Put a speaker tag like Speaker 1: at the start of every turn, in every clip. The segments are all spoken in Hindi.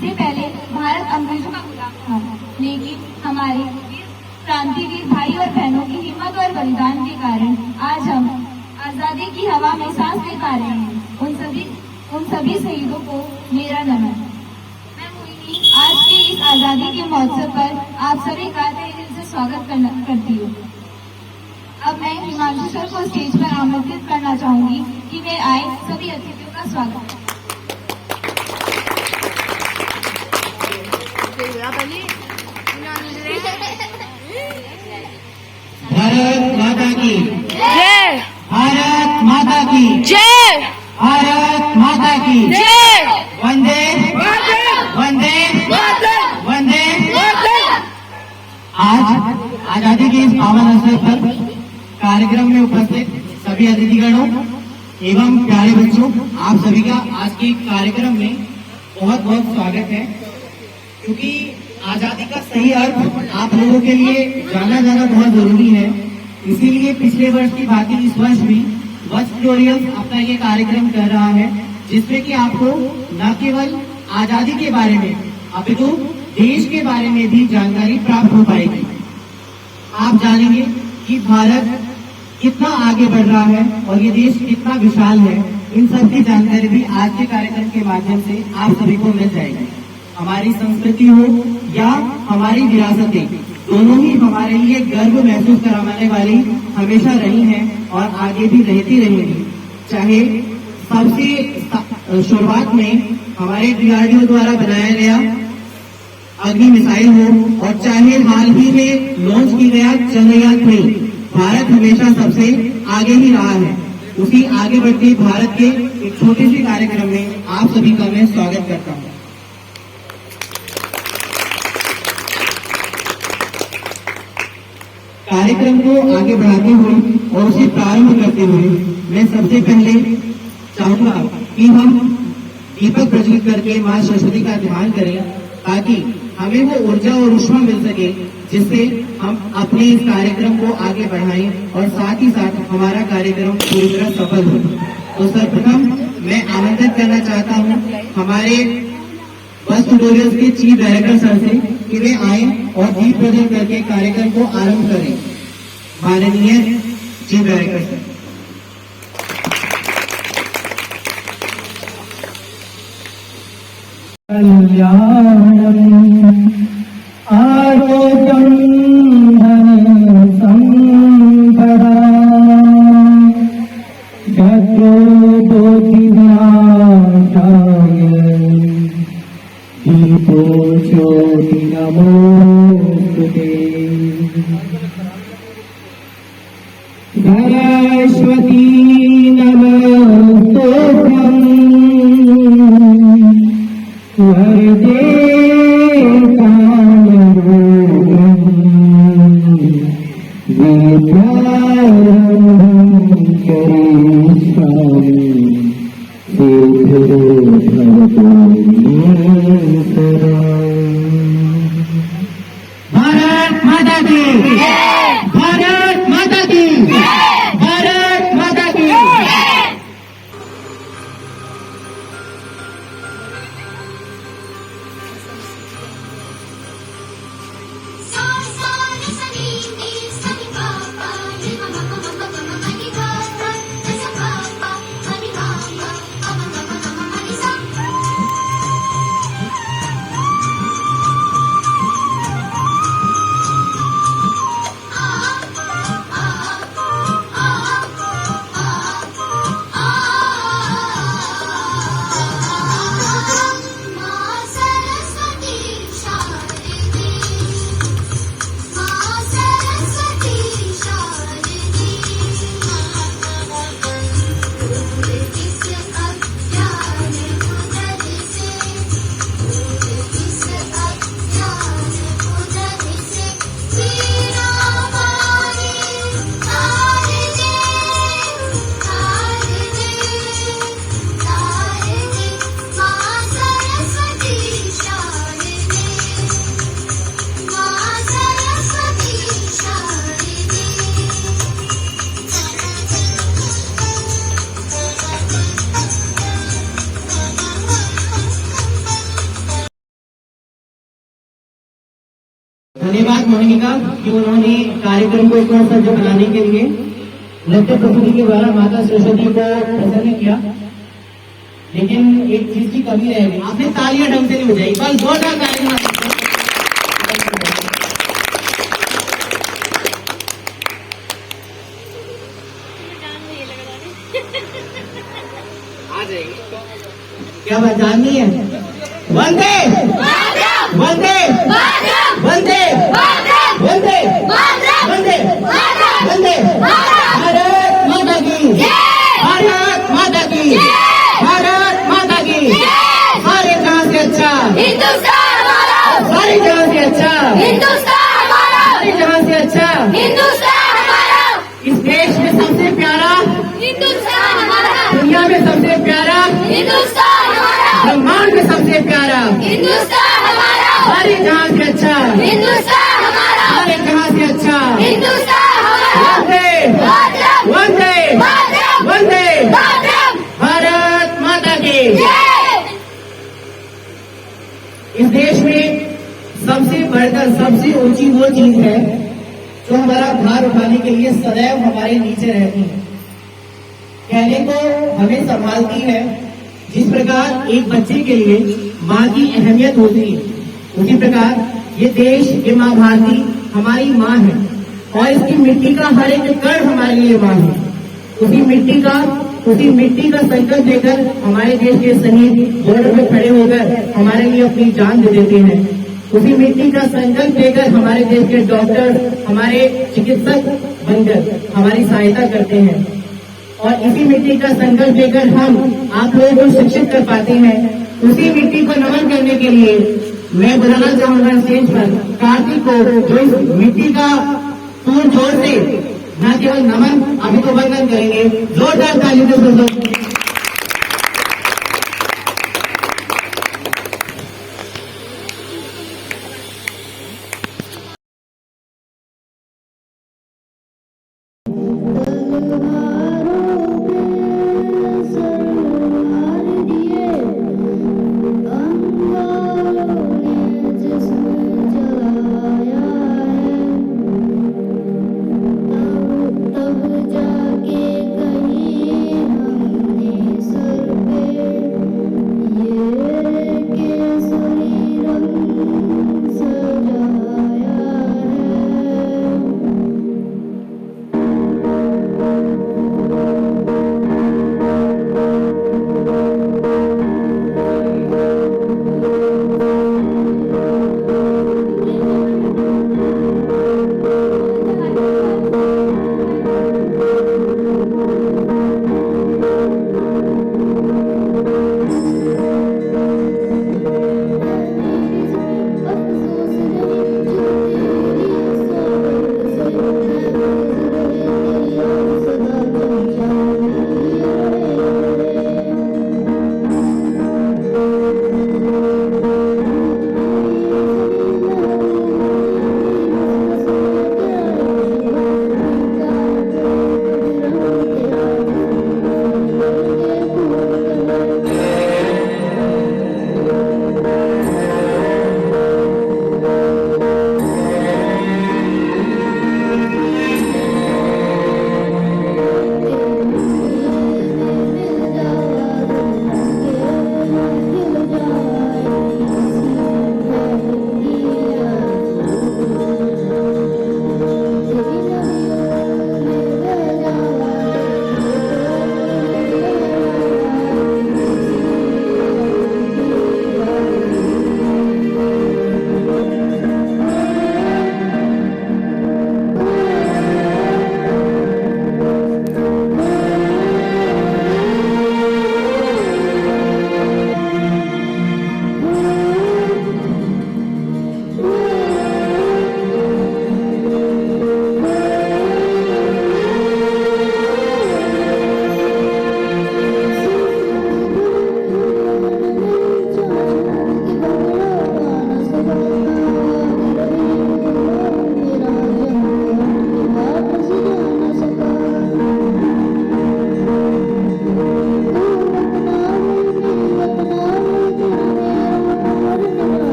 Speaker 1: इससे पहले भारत अंग्रेजों का गुलाम था, लेकिन हमारे क्रांतिवीर भाई और बहनों की हिम्मत और बलिदान के कारण आज हम आजादी की हवा में सांस ले पा रहे हैं। उन सभी शहीदों को मेरा नमन। मैं मोहिनी आज के इस आजादी के महोत्सव पर आप सभी का तहे दिल से स्वागत करती हूँ। अब मैं हिमांशु सर को स्टेज पर आमंत्रित करना चाहूंगी कि वे आए सभी अतिथियों का स्वागत।
Speaker 2: भारत माता की
Speaker 3: जय।
Speaker 2: भारत माता की
Speaker 3: जय।
Speaker 2: भारत माता की
Speaker 3: जय।
Speaker 2: वंदे वंदे वंदे। आज आजादी के इस पावन अवसर पर कार्यक्रम में उपस्थित सभी अतिथिगणों एवं प्यारे बच्चों, आप सभी का आज के कार्यक्रम में बहुत बहुत स्वागत है। क्योंकि आजादी का सही अर्थ आप लोगों के लिए जाना बहुत जरूरी है, इसीलिए पिछले वर्ष की भांति इस वर्ष भी वत्स ट्यूटोरियल अपना ये कार्यक्रम कर रहा है, जिसमें कि आपको न केवल आजादी के बारे में अपितु देश के बारे में भी जानकारी प्राप्त हो पाएगी। आप जानेंगे कि भारत कितना आगे बढ़ रहा है और ये देश कितना विशाल है। इन सब की जानकारी भी आज के कार्यक्रम के माध्यम से आप सभी को मिल जाएगी। हमारी संस्कृति हो या हमारी विरासतें, दोनों ही हमारे लिए गर्व महसूस कराने वाली हमेशा रही हैं और आगे भी रहती रहेंगी। चाहे सबसे शुरुआत में हमारे DRDO द्वारा बनाया गया अग्नि मिसाइल हो और चाहे हाल ही में लॉन्च की गया चंद्रयान-3, भारत हमेशा सबसे आगे ही रहा है। उसी आगे बढ़ते भारत के एक छोटे से कार्यक्रम में आप सभी का मैं स्वागत करता हूँ। कार्यक्रम को आगे बढ़ाते हुए और उसे प्रारंभ करते हुए मैं सबसे पहले चाहूंगा कि हम दीपक प्रज्वलित करके मां सरस्वती का ध्यान करें, ताकि हमें वो ऊर्जा और ऊष्मा मिल सके जिससे हम अपने इस कार्यक्रम को आगे बढ़ाएं और साथ ही साथ हमारा कार्यक्रम पूरी तरह सफल हो। तो सर्वप्रथम मैं आमंत्रित करना चाहता हूं हमारे वत्स ट्यूटोरियल्स के चीफ डायरेक्टर सर से कि वे आए और दीप प्रज्वलन करके कार्यक्रम को आरंभ करें। माननीय चीफ डायरेक्टर सर।
Speaker 4: आरोग्यं धनं संपदा शत्रो बुद्धिविनाशाय दीपो ज्योति नमोस्तुते। सरस्वती नमस्तोऽहं वरदे
Speaker 2: भारत माता की भारत माता की भारत माता की। मोहिनिका कि उन्होंने कार्यक्रम को इतना सफल बनाने के लिए नृत्य प्रस्तुति के द्वारा माता सरस्वती को प्रसन्न किया। लेकिन एक चीज की कमी रह गई, आपने तालियां ढंग से नहीं बजाई, बस जोरदार तालियां। आ जाएगी क्या बात जाननी है? वंदे वंदे वंदे वंदे वंदे वंदे भारत माता की, भारत माता की, भारत माता की। सारे जहां से अच्छा
Speaker 1: हिंदुस्तान हमारा,
Speaker 2: सारे जहां से अच्छा
Speaker 1: हिंदुस्तान हमारा,
Speaker 2: सारे जहां से अच्छा
Speaker 1: हिंदुस्तान हमारा,
Speaker 2: इस देश में सबसे प्यारा,
Speaker 1: हिंदुस्तान हमारा,
Speaker 2: दुनिया में सबसे प्यारा,
Speaker 1: हिंदुस्तान हमारा,
Speaker 2: ब्रह्मांड में सबसे प्यारा,
Speaker 1: हिंदुस्तान हमारा,
Speaker 2: सारे जहां से अच्छा,
Speaker 1: हिंदुस्तान हमारा,
Speaker 2: सारे जहां से अच्छा।
Speaker 1: हिंदुस्तान हमारा।
Speaker 2: वंदे
Speaker 1: मातरम,
Speaker 2: वंदे
Speaker 1: मातरम,
Speaker 2: वंदे
Speaker 1: मातरम,
Speaker 2: भारत माता की।
Speaker 1: जय।
Speaker 2: इस देश में सबसे बढ़कर सबसे ऊंची वो चीज है जो हमारा भार उठाने के लिए सदैव हमारे नीचे रहती है, कहने को हमें संभालती है। जिस प्रकार एक बच्चे के लिए माँ की अहमियत होती है, उसी प्रकार ये देश, ये माँ भारती हमारी माँ है और इसकी मिट्टी का हर एक कण हमारे लिए माँ है। उसी मिट्टी का संकल्प देकर हमारे देश के सैनिक बॉर्डर में खड़े होकर हमारे लिए अपनी जान दे देते हैं। उसी मिट्टी का संकल्प देकर हमारे देश के डॉक्टर, हमारे चिकित्सक बनकर हमारी सहायता करते हैं और इसी मिट्टी का संकल्प देकर हम आप लोगों को शिक्षित कर पाते हैं। उसी मिट्टी को नमन करने के लिए मैं बुलाना चाहूंगा स्टेज पर कार्तिक को, जो इस मिट्टी का पूर्ण जोर से न केवल नमन अभी तो वंदन करेंगे। जोरदार ताली से दोस्तों।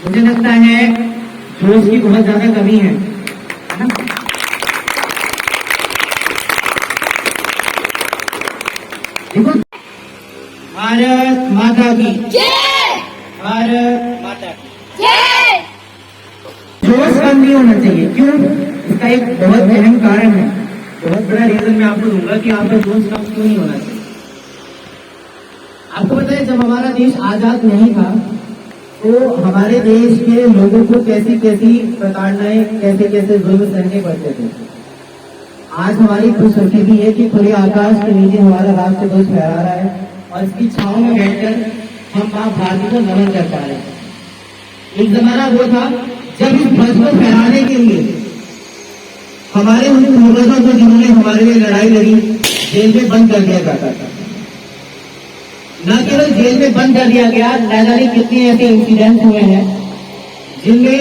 Speaker 2: मुझे लगता है जोश की बहुत ज्यादा कमी है ना? देखो, भारत माता की
Speaker 1: जय।
Speaker 2: भारत माता की
Speaker 1: जय।
Speaker 2: जोश कम नहीं होना चाहिए। क्यों? इसका एक बहुत अहम कारण है, बहुत बड़ा रीजन मैं आपको दूंगा कि आपका जोश कम क्यों नहीं होना चाहिए। आपको पता है, जब हमारा देश आजाद नहीं था तो हमारे देश के लोगों को कैसी कैसी प्रताड़नाएं, कैसे कैसे जुल्म सहने पड़ते थे। आज हमारी खुशनसीबी है कि खुले आकाश के नीचे हमारा राष्ट्र ध्वज फहरा रहा है और इसकी छांव में बैठकर हम मां भारती को नमन कर पा रहे हैं। एक जमाना वो था जब इस ध्वज को फहराने के लिए हमारे उन पूर्वजों को, जिन्होंने हमारे लिए लड़ाई लड़ी, जेल में बंद कर दिया जाता था। न केवल जेल में बंद कर दिया गया, न जाने कितने ऐसे इंसिडेंट हुए हैं जिनमें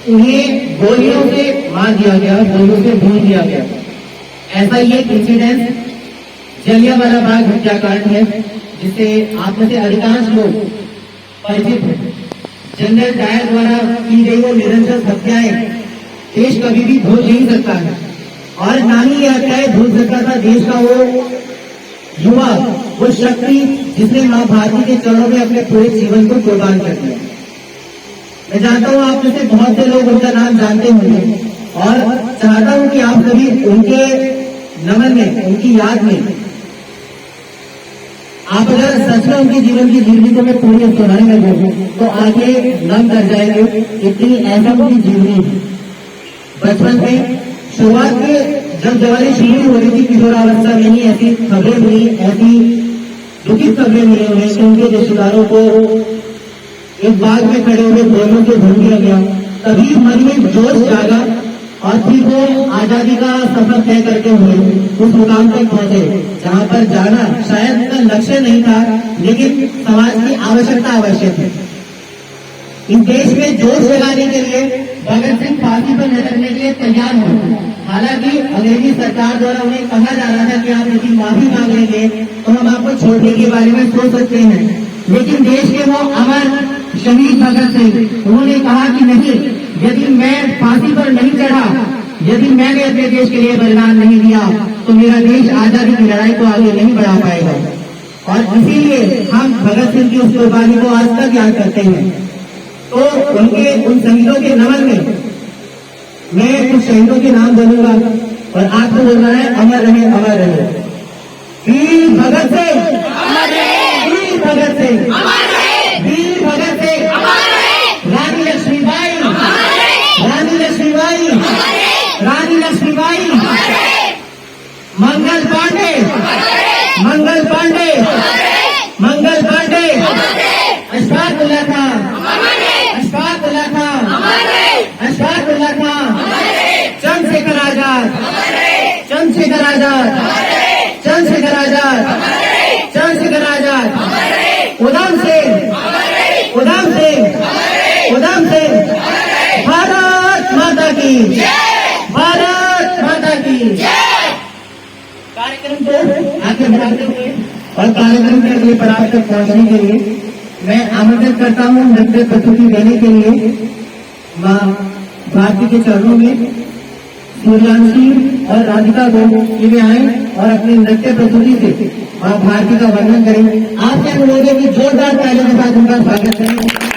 Speaker 2: उन्हें गोलियों से मार दिया गया, गोलियों से भून दिया गया। ऐसा ही एक इंसिडेंट जलियांवाला बाग हत्याकांड है, जिससे आप में से अधिकांश लोग परिचित हैं। जनरल डायर द्वारा की गई वो निरंतर हत्याएं देश कभी भी भूल नहीं सकता है, और ना ही ये हत्याएं भूल सकता था देश का वो युवा, वो शक्ति जिसने मां भारती के चरणों में अपने पूरे जीवन को कुर्बान कर दिया। मैं जानता हूं आप में से बहुत से लोग उनका नाम जानते होंगे और चाहता हूं कि आप सभी उनके नमन में, उनकी याद में, आप अगर सच में उनके जीवन की जीवनी को मैं पूरी सुनाने लगूं तो आगे नम कर जाएंगे। इतनी ऐसा उनकी जीवनी है। बचपन में शुरुआत में जब जवानी शुरू हो रही थी, किशोरावस्था में ही ऐसी खबरें मिली, ऐसी दुखित खबरें मिली उन्हें कि उनके रिश्तेदारों को एक बाग में खड़े हुए गोलियों से भून दिया गया। तभी मन में जोश जागा और फिर वो आजादी का सफर तय करके हुए उस मुकाम तक पहुंचे जहां पर जाना शायद उनका लक्ष्य नहीं था, लेकिन समाज की आवश्यकता आवश्यक है। इस देश में जोश जगाने के लिए भगत सिंह फांसी पर लटकने के लिए तैयार हो। हालांकि अंग्रेजी सरकार द्वारा उन्हें कहा जा रहा था कि आप यदि माफी मांग लेंगे तो हम आपको छोड़ने के बारे में सोच सकते हैं, लेकिन देश के वो अमर शहीद भगत सिंह, उन्होंने कहा कि नहीं, यदि मैं फांसी पर नहीं चढ़ा, यदि मैंने अपने देश के लिए बलिदान नहीं दिया तो मेरा देश आजादी की लड़ाई को आगे नहीं बढ़ा पाएगा। और इसीलिए हम भगत सिंह की उस कुर्बानी को आज तक याद करते हैं। तो उनके उन शहीदों के नमन में मैं कुछ शहीदों के नाम बोलूंगा और आपको बोलना है अमर रहे, अमर रहे। वीर भगत सिंह, वीर भगत सिंह, वीर भगत सिंह, रानी लक्ष्मीबाई, रानी लक्ष्मीबाई, रानी लक्ष्मीबाई, मंगल पांडे, मंगल पांडे, मंगल पांडे, अशफाकुल्लाह खान, अशफाकुल्लाह खान, अशफाकुल्लाह खान, चंद्रशेखर आजाद, चंद्रशेखर आजाद, चंद्रशेखर आजाद, चंद्रशेखर आजाद, उधम सिंह, उधम सिंह, उधम सिंह। भारत माता की, भारत माता की। कार्यक्रम को आगे बढ़ाते हुए और कार्यक्रम के अगले पड़ाव तक पहुंचने के लिए मैं आमंत्रित करता हूं नृत्य प्रस्तुति देने के लिए मां भारती के चरणों में सूर्यांशी और राधिका को ये आए और अपनी नृत्य प्रस्तुति से मां भारती का वर्णन करें। आप क्या बोलोगे कि जोरदार तालियों के साथ उनका स्वागत करें।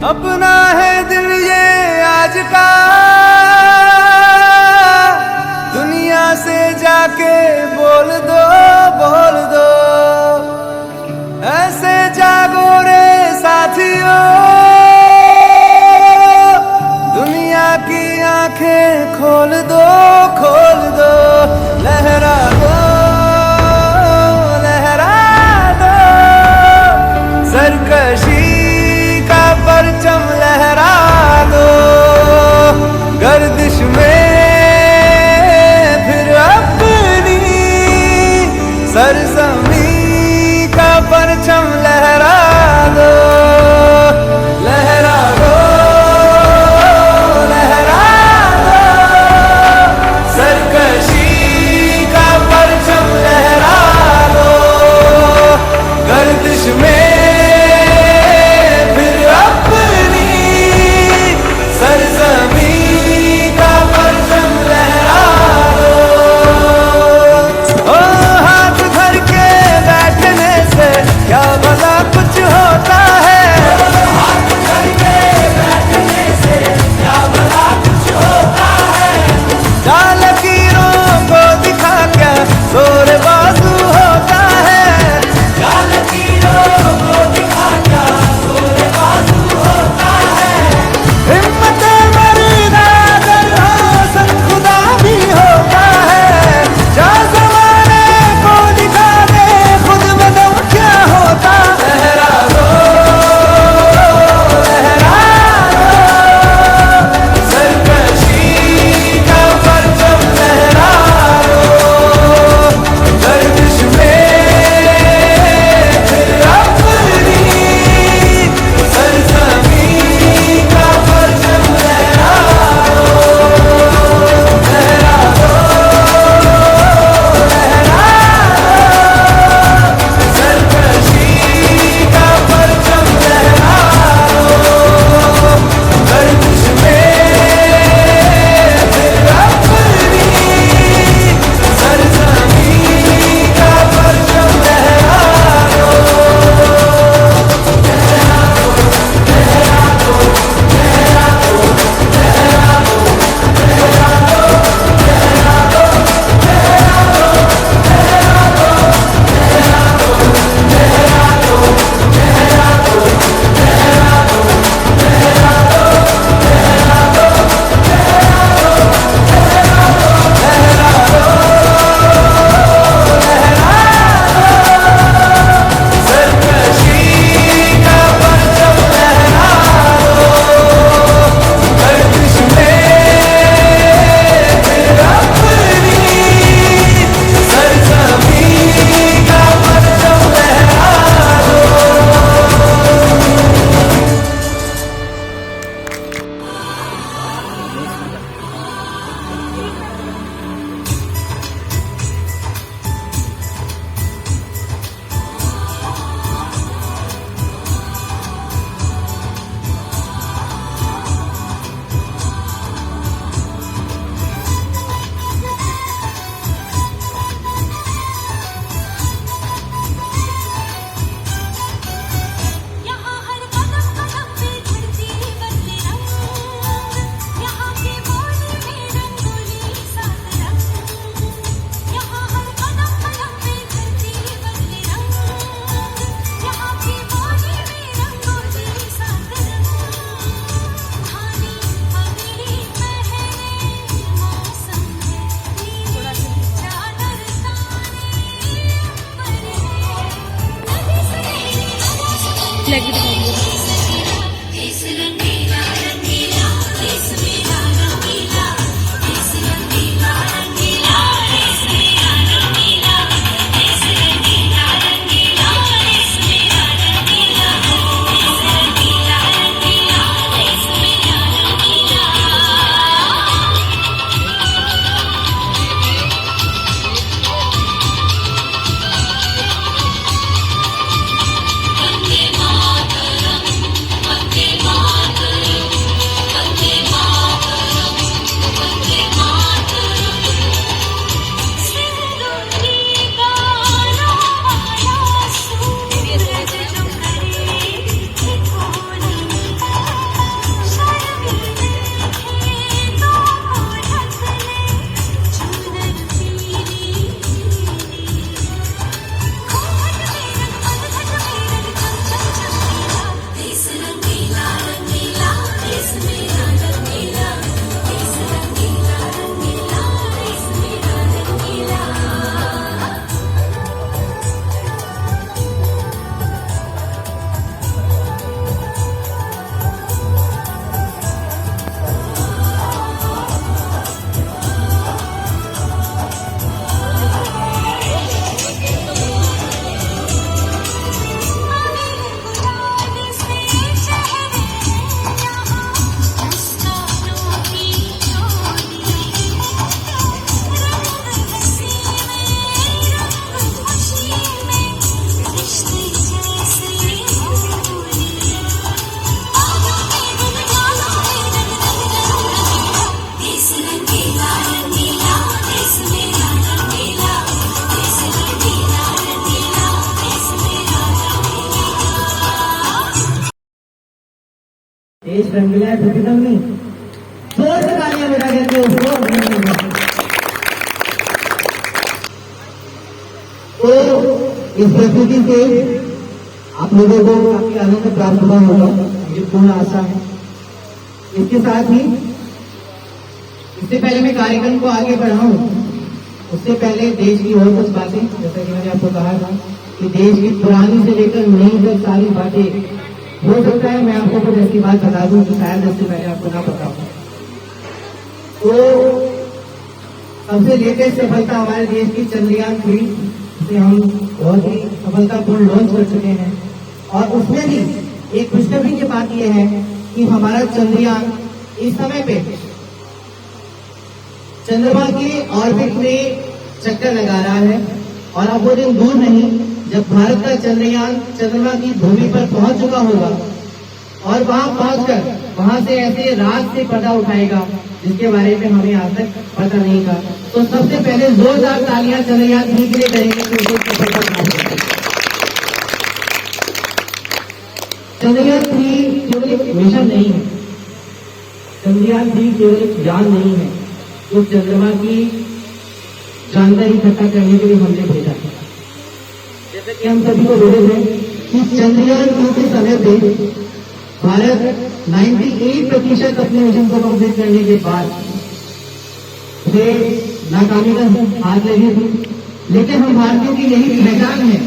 Speaker 3: अपना है दिल ये आज का, दुनिया से जाके बोल दो, बोल दो। ऐसे जागो रे साथियों, दुनिया की आंखें खोल दो, खोल दो। लहरा दो, लहरा दो, सरकशी परचम लहरा दो। गर्दिश में फिर अपनी सरसम
Speaker 2: देश रंगीला है प्रतिदम नहीं, जोर से तालियां बजा करके उसको। तो इस प्रस्तुति से आप लोगों को काफी आनंद प्राप्त हुआ होगा, मुझे पूर्ण आशा है। इसके साथ ही इससे पहले मैं कार्यक्रम को आगे बढ़ाऊं, उससे पहले देश की और कुछ बातें, जैसा कि मैंने आपको कहा था कि देश की पुरानी से लेकर नई तक सारी बातें, हो सकता है मैं आपको कुछ ऐसी बात बता दूं कि शायद इससे पहले आपको ना पता हो। तो सबसे लेटेस्ट सफलता हमारे देश की चंद्रयान 3 से हम बहुत ही सफलतापूर्ण लॉन्च कर चुके हैं, और उसमें भी एक खुशखबरी की बात यह है कि हमारा चंद्रयान इस समय पे चंद्रमा के ऑर्बिट में चक्कर लगा रहा है। और अब वो दिन दूर नहीं जब भारत का चंद्रयान चंद्रमा की भूमि पर पहुंच चुका होगा और वहां पहुंचकर वहां से ऐसे राज से पर्दा उठाएगा जिसके बारे में हमें आज तक पता नहीं था। तो सबसे पहले जोरदार तालियां चंद्रयान 3 के लिए करेंगे कि उसे सफलता प्राप्त हो। चंद्रयान 3 केवल एक मिशन नहीं है, चंद्रयान 3 केवल एक यान नहीं है जो चंद्रमा की जानकारी इकट्ठा करने के लिए हमने भेजा है। जैसे कि हम सभी को बोले थे कि चंद्रयान 2 के समय पे भारत 98% अपने मिशन को कंप्लीट करने के बाद उसे नाकामी का हाथ लगी थी। लेकिन हम भारतीयों की यही पहचान है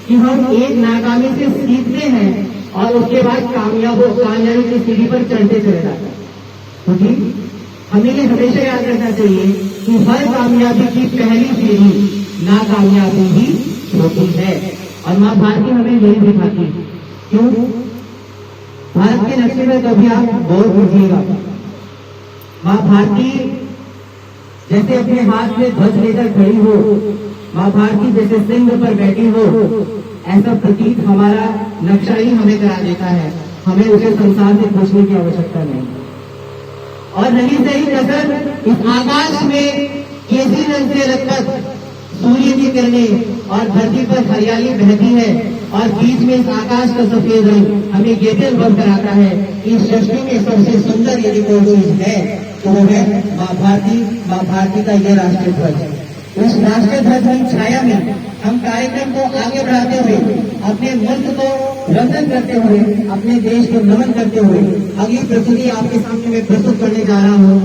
Speaker 2: कि हम एक नाकामी से सीखते हैं और उसके बाद कामयाबी की सीढ़ी पर चढ़ते चले जाते हैं। क्योंकि हमें ये हमेशा याद रखना चाहिए कि हर कामयाबी की पहली सीढ़ी नाकामयाबी ही होती है, और माँ भारती हमें यही दिखाती है। क्यों? भारत के नक्शे में कभी आप गौर कीजिएगा, माँ भारती जैसे अपने हाथ में ध्वज लेकर खड़ी हो, माँ भारती जैसे सिंह पर बैठी हो, ऐसा प्रतीत हमारा नक्शा ही हमें करा देता है। हमें उसे संसार से पूछने की आवश्यकता नहीं। और रही सही नजर इस आकाश में केसरी रंग से रखकर सूर्य की किरणें और धरती पर हरियाली बहती है, और बीच में इस आकाश का सफेद रंग हमें ये भी अनुभव कराता है कि इस सृष्टि में सबसे सुंदर यदि कोई चीज है तो वो है माँ भारती। माँ भारती का यह राष्ट्रीय ध्वज। उस राष्ट्रीय ध्वज की छाया में हम कार्यक्रम को आगे बढ़ाते हुए अपने मुल्क को वंदन करते हुए, अपने देश को नमन करते हुए अगली प्रस्तुति आपके सामने मैं प्रस्तुत करने जा रहा हूँ।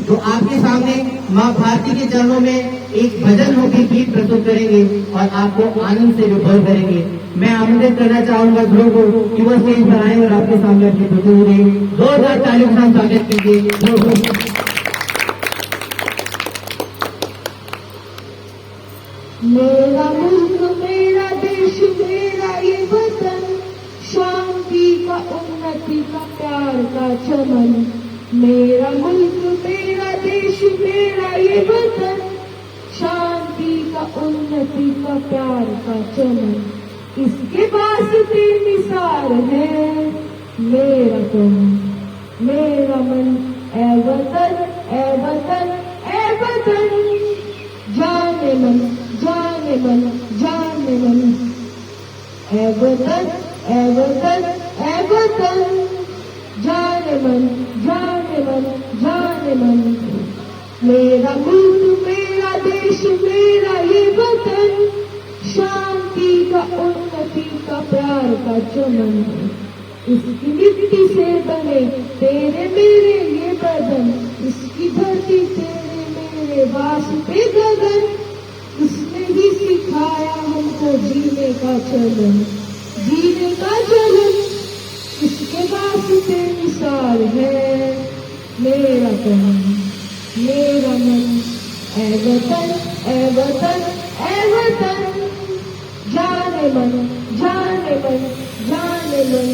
Speaker 2: तो आपके सामने माँ भारती के चरणों में एक भजन होगी गीत प्रस्तुत करेंगे और आपको आनंद से विभोर करेंगे। मैं आमंत्रित करना चाहूंगा ध्रुव को कि वो स्टेज पर आए और आपके सामने अपनी प्रस्तुति दें। जोरदार तालियों के साथ स्वागत कीजिए।
Speaker 1: मेरा मुल्क मेरा देश मेरा ये वतन, शांति का उन्नति का प्यार का चमन। मेरा मुल्क मेरा देश मेरा ये वतन, शांति का उन्नति का प्यार का चमन। इसके वास्ते निसार है मेरा तन मेरा मन। ए वतन ए वतन ए वतन, जाने मन जाने मन जाने मन। ए वतन ए वतन ए वतन, जाने मन जाने मन जाने मन। मेरा मुल्क मेरा देश मेरा ये वतन, शांति का उन्नति का प्यार का चमन। इसकी मिट्टी से बने तेरे मेरे ये बदन, इसकी धरती तेरे मेरे वास्ते गगन। उसने ही सिखाया हमको जीने का चलन, जीने का चलन। इसके वास्ते निसार है मेरा तन मेरा मन। ए वतन ए वतन ए वतन, जाने मन जाने मन जाने मन।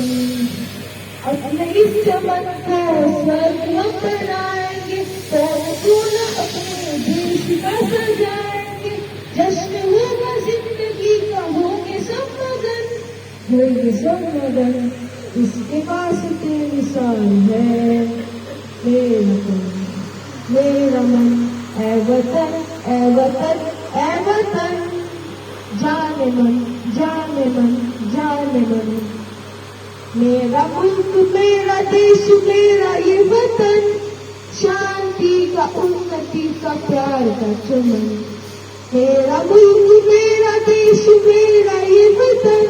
Speaker 1: अपने इस चमन को स्वर्ग बनाएंगे, तो पूर्ण अपने देश का सजाएंगे। जश्न होगा जिंदगी का, होंगे सब मगन होंगे सब मगन। इसके वास्ते निसार है मेरा तन मेरा मन। ए वतन ए वतन ए वतन, जाने मन जाने मन जाने मन।
Speaker 5: मेरा मुल्क मेरा देश मेरा ये वतन, शांति का उन्नति का प्यार का चमन। मेरा मुल्क मेरा देश मेरा ये वतन,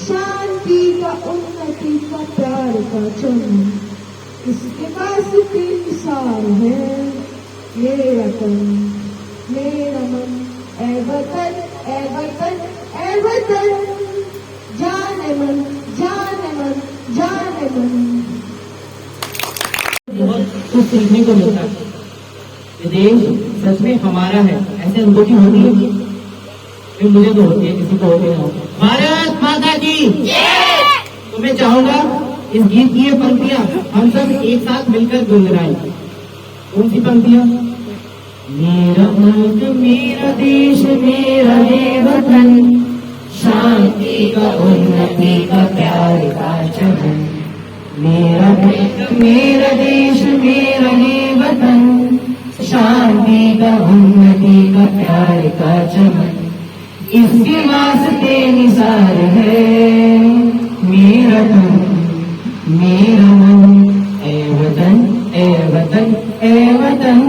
Speaker 5: शांति का उन्नति का प्यार का चमन। इसके वास्ते निसार है मेरा तन मेरा मन। ए वतन ए वतन ए वतन, जाने मन जाने मन जाने मन।
Speaker 2: बहुत कुछ सीखने को मिलता है। ये देश सच में हमारा है, ऐसे अनुभूति होती है। फिर मुझे तो होती है, किसी को होती है। भारत माता की तो मैं चाहूंगा इस गीत की ये पंक्तियां हम सब एक साथ मिलकर गुनगुनाएं। कौन सी पंक्तियां? मेरा मुल्क मेरा देश मेरा ये वतन, शांति का उन्नति का प्यार का चमन। मेरा मुल्क मेरा देश मेरा ये वतन, शांति का उन्नति का प्यार का चमन। इसके वास्ते निसार है मेरा तन मेरा मन। ए वतन ए वतन ए वतन,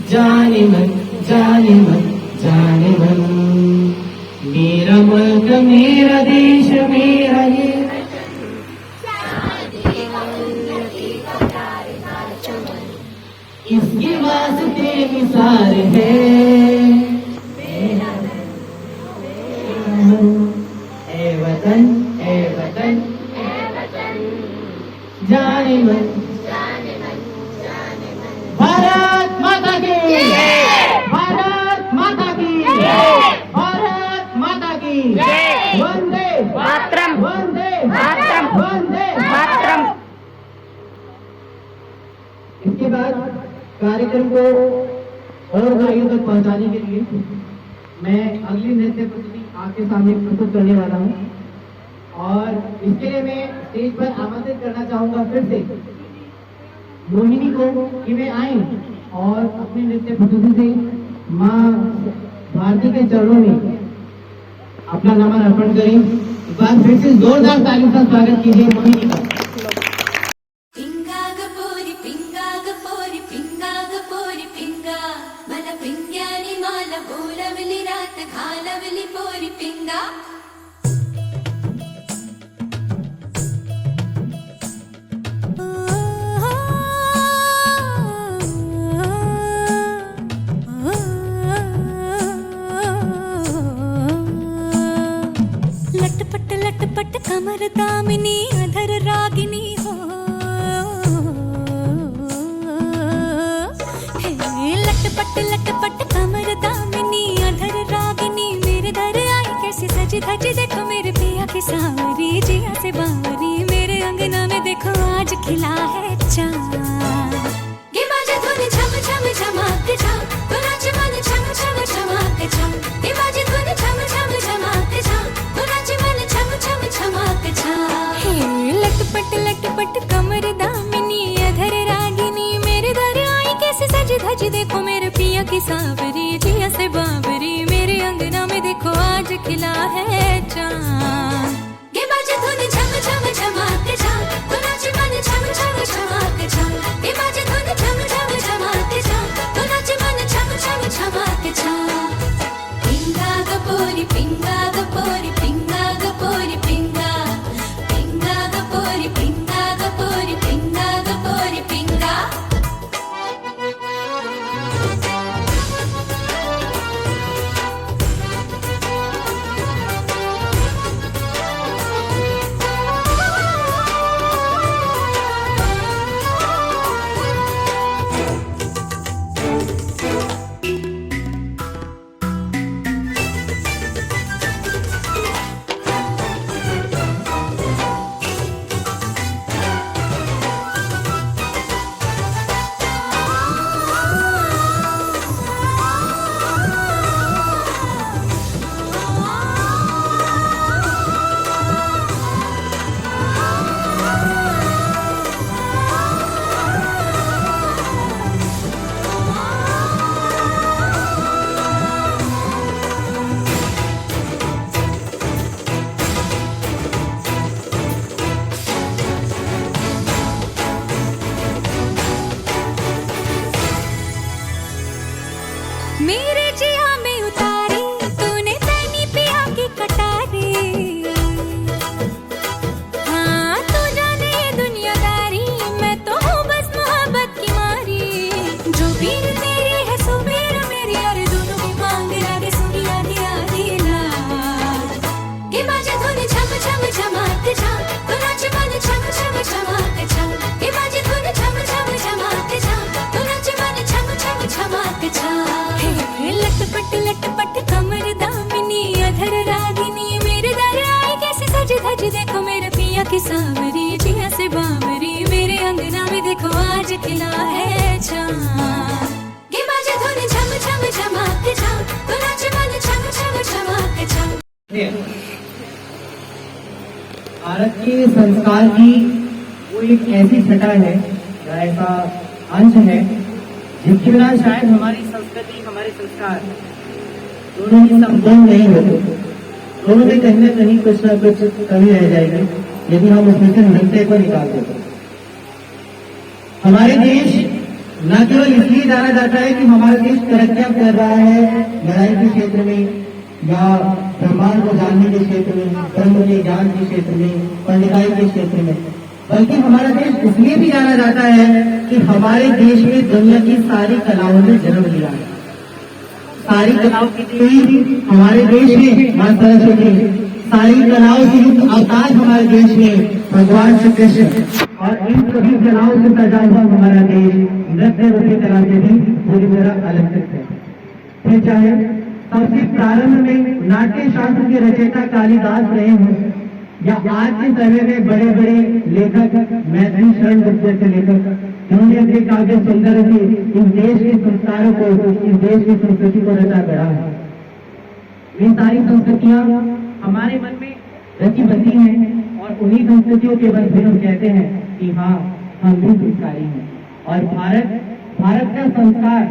Speaker 2: जाने मन जाने मन जाने मन। मेरा मुल्क मेरा देश मेरा ये इसके वास्ते निसार है मेरा ए वतन ए वतन ए वतन, जाने मन भारत माता की, भारत माता की, भारत माता की वंदे मातरम, वंदे मातरम, वंदे मातरम। इसके बाद कार्यक्रम को और भाइयों तक पहुंचाने के लिए मैं अगली नृत्य प्रस्तुति आपके सामने प्रस्तुत करने वाला हूं। और इसके लिए मैं स्टेज पर आमंत्रित करना चाहूंगा फिर से मोहिनी को कि वे आए और अपने नृत्य प्रस्तुति से माँ भारती के चरणों में अपना नमन अर्पण करें। एक बार फिर से जोरदार तालियों का स्वागत कीजिए मोहिनी का।
Speaker 6: पिंगा मला पिंग्यानी माला बोलवली रात घालवली पोरी पिंगा। लटपट लटपट कमर दामिनी अधर रागी सावरी जिया से बावरी मेरे अंगना में देखो आज खिला है चाँद गे बाजे धुन झम झम झमाक झम तो नाचे मन झम झम झमाक झम।
Speaker 2: भारत के संस्कार की वो एक ऐसी छटा है या ऐसा अंश है जिसके बिना शायद हमारी संस्कृति हमारे संस्कार दोनों ही संपूर्ण नहीं होते। दोनों में कहीं ना कहीं कुछ ना कुछ कमी रह जाएगी यदि हम उसमें से नृत्य को निकाल देते। हमारे देश न केवल इसलिए जाना जाता है कि हमारा देश तरक्कियां कर रहा है लड़ाई के क्षेत्र में या ब्रह्मांड को जानने के क्षेत्र में, ब्रह्म के ज्ञान के क्षेत्र में, पंडिताई के क्षेत्र में, बल्कि हमारा देश इसलिए भी जाना जाता है कि हमारे देश में दुनिया की सारी कलाओं ने जन्म लिया है। सारी कलाओं की देवी हमारे देश में मां सरस्वती, सारी कलाओं से युक्त अवतार हमारे देश में भगवान श्री कृष्ण, और इन सभी कलाओं से सजा हुआ हमारा देश नृत्य रूपी कला से भी पूरी तरह अलंकृत है। फिर चाहे सबसे प्रारंभ में नाट्य शास्त्र के रचयिता कालिदास रहे हों या आज के समय में बड़े बड़े लेखक मैथिली शरण गुप्त जैसे लेखक, जिन्होंने अपने काव्य सुंदर से इस देश के संस्कारों को, इस देश की संस्कृति को रचा गढ़ा है। ये सारी संस्कृतियां हमारे मन में रची बसी हैं और उन्हीं संस्कृतियों के बल फिर हम कहते हैं कि हाँ हम भी संस्कारी हैं। और भारत का संस्कार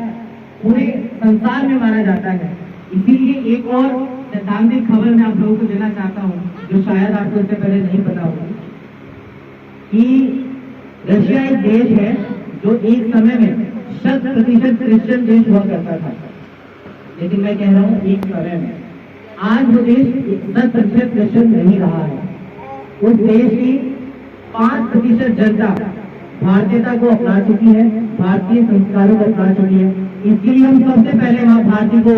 Speaker 2: पूरे संसार में माना जाता है। इसीलिए एक और सैद्धांतिक खबर मैं आप लोगों को देना चाहता हूँ जो शायद आपको इससे पहले नहीं पता होगी कि रशिया एक देश है जो एक समय में 100% क्रिश्चियन देश हुआ करता था। लेकिन मैं कह रहा हूँ एक समय में, आज वो देश 10% क्रिश्चियन नहीं रहा है। उस देश की 5% जनता भारतीयता को अपना चुकी है, भारतीय संस्कारों को अपना चुकी है। इसके लिए हम सबसे पहले माँ भारती को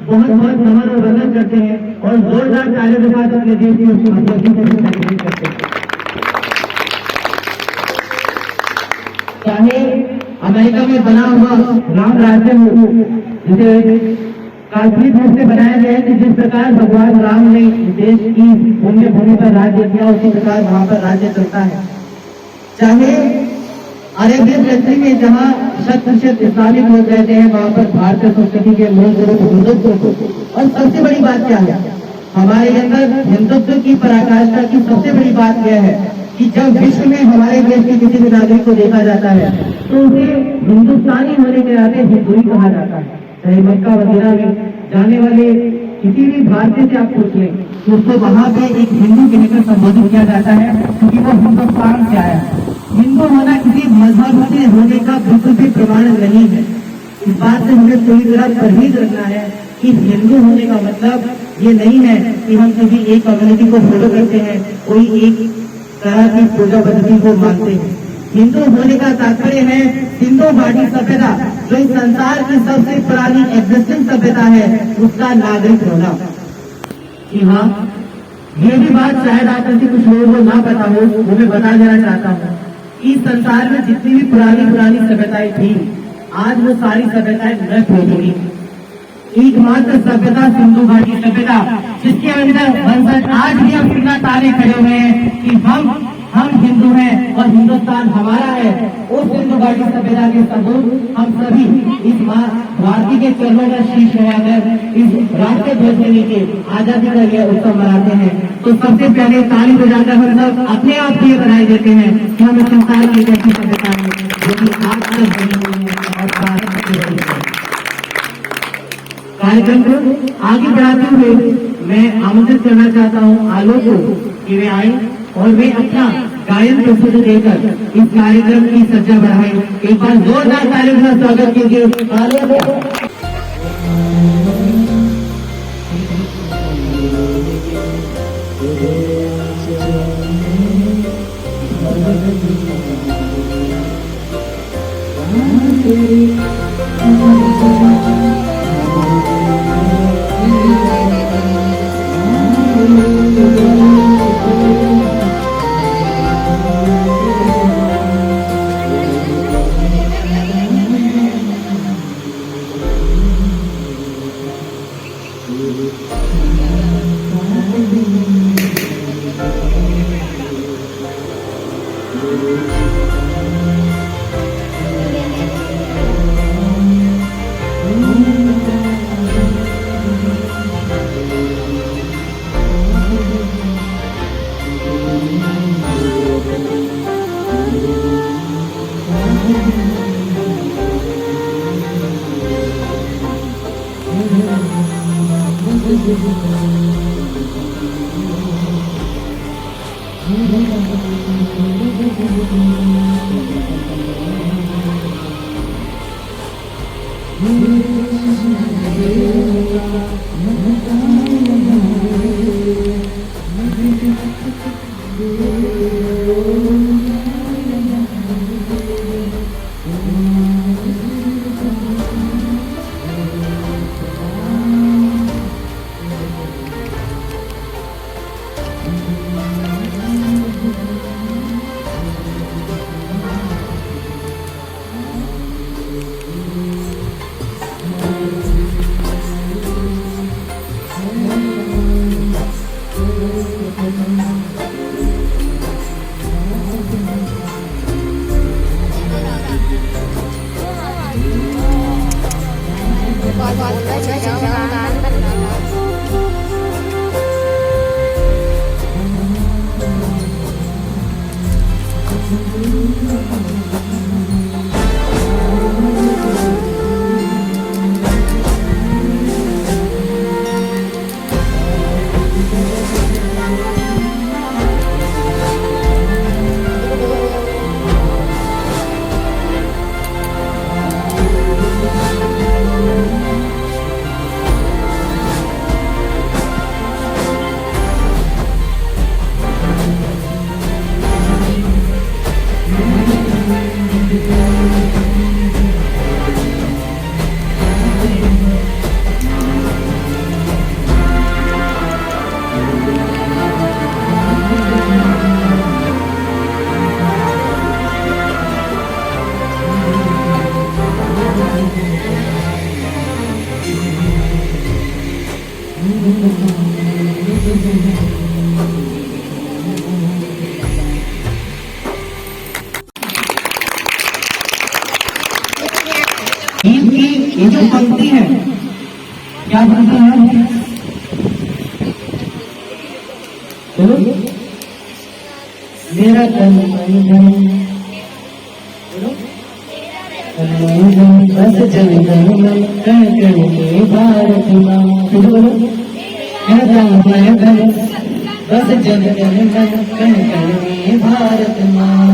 Speaker 2: बहुत बहुत नमन और वंदन करते हैं और जोरदार तालियों के साथ अपने देश की उसकी उपलब्धि को सेलिब्रेट करते हैं। चाहे अमेरिका में बना हुआ राम राज्य हो, जिसे काल्पनिक रूप से बनाया गया है कि जिस प्रकार भगवान राम ने देश की पुण्य भूमि पर राज्य किया उसी प्रकार वहां पर राज्य चलता है। चाहे अरेबियन कंट्री में जहाँ 100% इस्लामिक लोग रहते हैं वहां पर भारतीय संस्कृति के मूल स्वरूप हिंदुत्व को, और सबसे बड़ी बात क्या है हमारे अंदर हिंदुत्व की पराकाष्ठा की सबसे बड़ी बात यह है कि जब विश्व में हमारे देश के किसी भी नागरिक को देखा जाता है तो उसे हिंदुस्तानी होने के नाते हिंदू ही कहा जाता है। चाहे मक्का वगैरह में जाने वाले किसी भी भारतीय से आप पूछ लें तो उसको वहां पे एक हिंदू कहकर संबोधित किया जाता है क्योंकि वो हिंदुस्तान से आया है। हिंदू होना किसी मजहब से होने का बिल्कुल भी प्रमाण नहीं है। इस बात से हमें पूरी तरह परहेज रखना है कि हिंदू होने का मतलब ये नहीं है कि हम किसी एक कम्युनिटी को फॉलो करते हैं, कोई एक तरह की पूजा पद्धति को मानते हैं। हिंदू होने का तात्पर्य है सिंधु घाटी सभ्यता, जो इस संसार की सबसे पुरानी एग्जिस्टिंग सभ्यता है, उसका नागरिक होना। जी हाँ, ये भी बात शायद आप ऐसे कुछ लोगों को ना पता हो, वो मैं बता देना चाहता हूँ। इस संसार में जितनी भी पुरानी सभ्यताएं थी, आज वो सारी सभ्यताएं नष्ट हो चुकी। एकमात्र सभ्यता सिंधु घाटी सभ्यता, जिसके अंदर वंशज आज भी हम सिंगा तारे खड़े हुए हैं कि हम हिंदू हैं और हिंदुस्तान हमारा है। उस सिंधु घाटी सभ्यता के सबूत हम सभी इस माँ भारती के चरणों में शीश लगाकर इस राष्ट्रीय ध्वज के नीचे आजादी का यह उत्सव मनाते हैं। तो सबसे पहले ताली बजाकर हम सब अपने आप को ये बधाई देते हैं कि हम इस संसार की एक ऐसी सभ्यता है जो कि आज तक बनी हुई है और भारत की बनी है। कार्यक्रम को आगे बढ़ाते हुए मैं आमंत्रित करना चाहता हूँ आलोक को कि वे आए और वे अपना गायन प्रस्तुति देकर इस कार्यक्रम की सज्जा बढ़ाएं। एक बार जोरदार तालियों का स्वागत कीजिए आलोक को। गीत की ये जो पंक्ति है, क्या पंक्ति है? मेरा तन बस जन गण मन कण कण के भारत माँ। बोलो, मेरा तन बस जन गण मन कण कण के भारत माँ।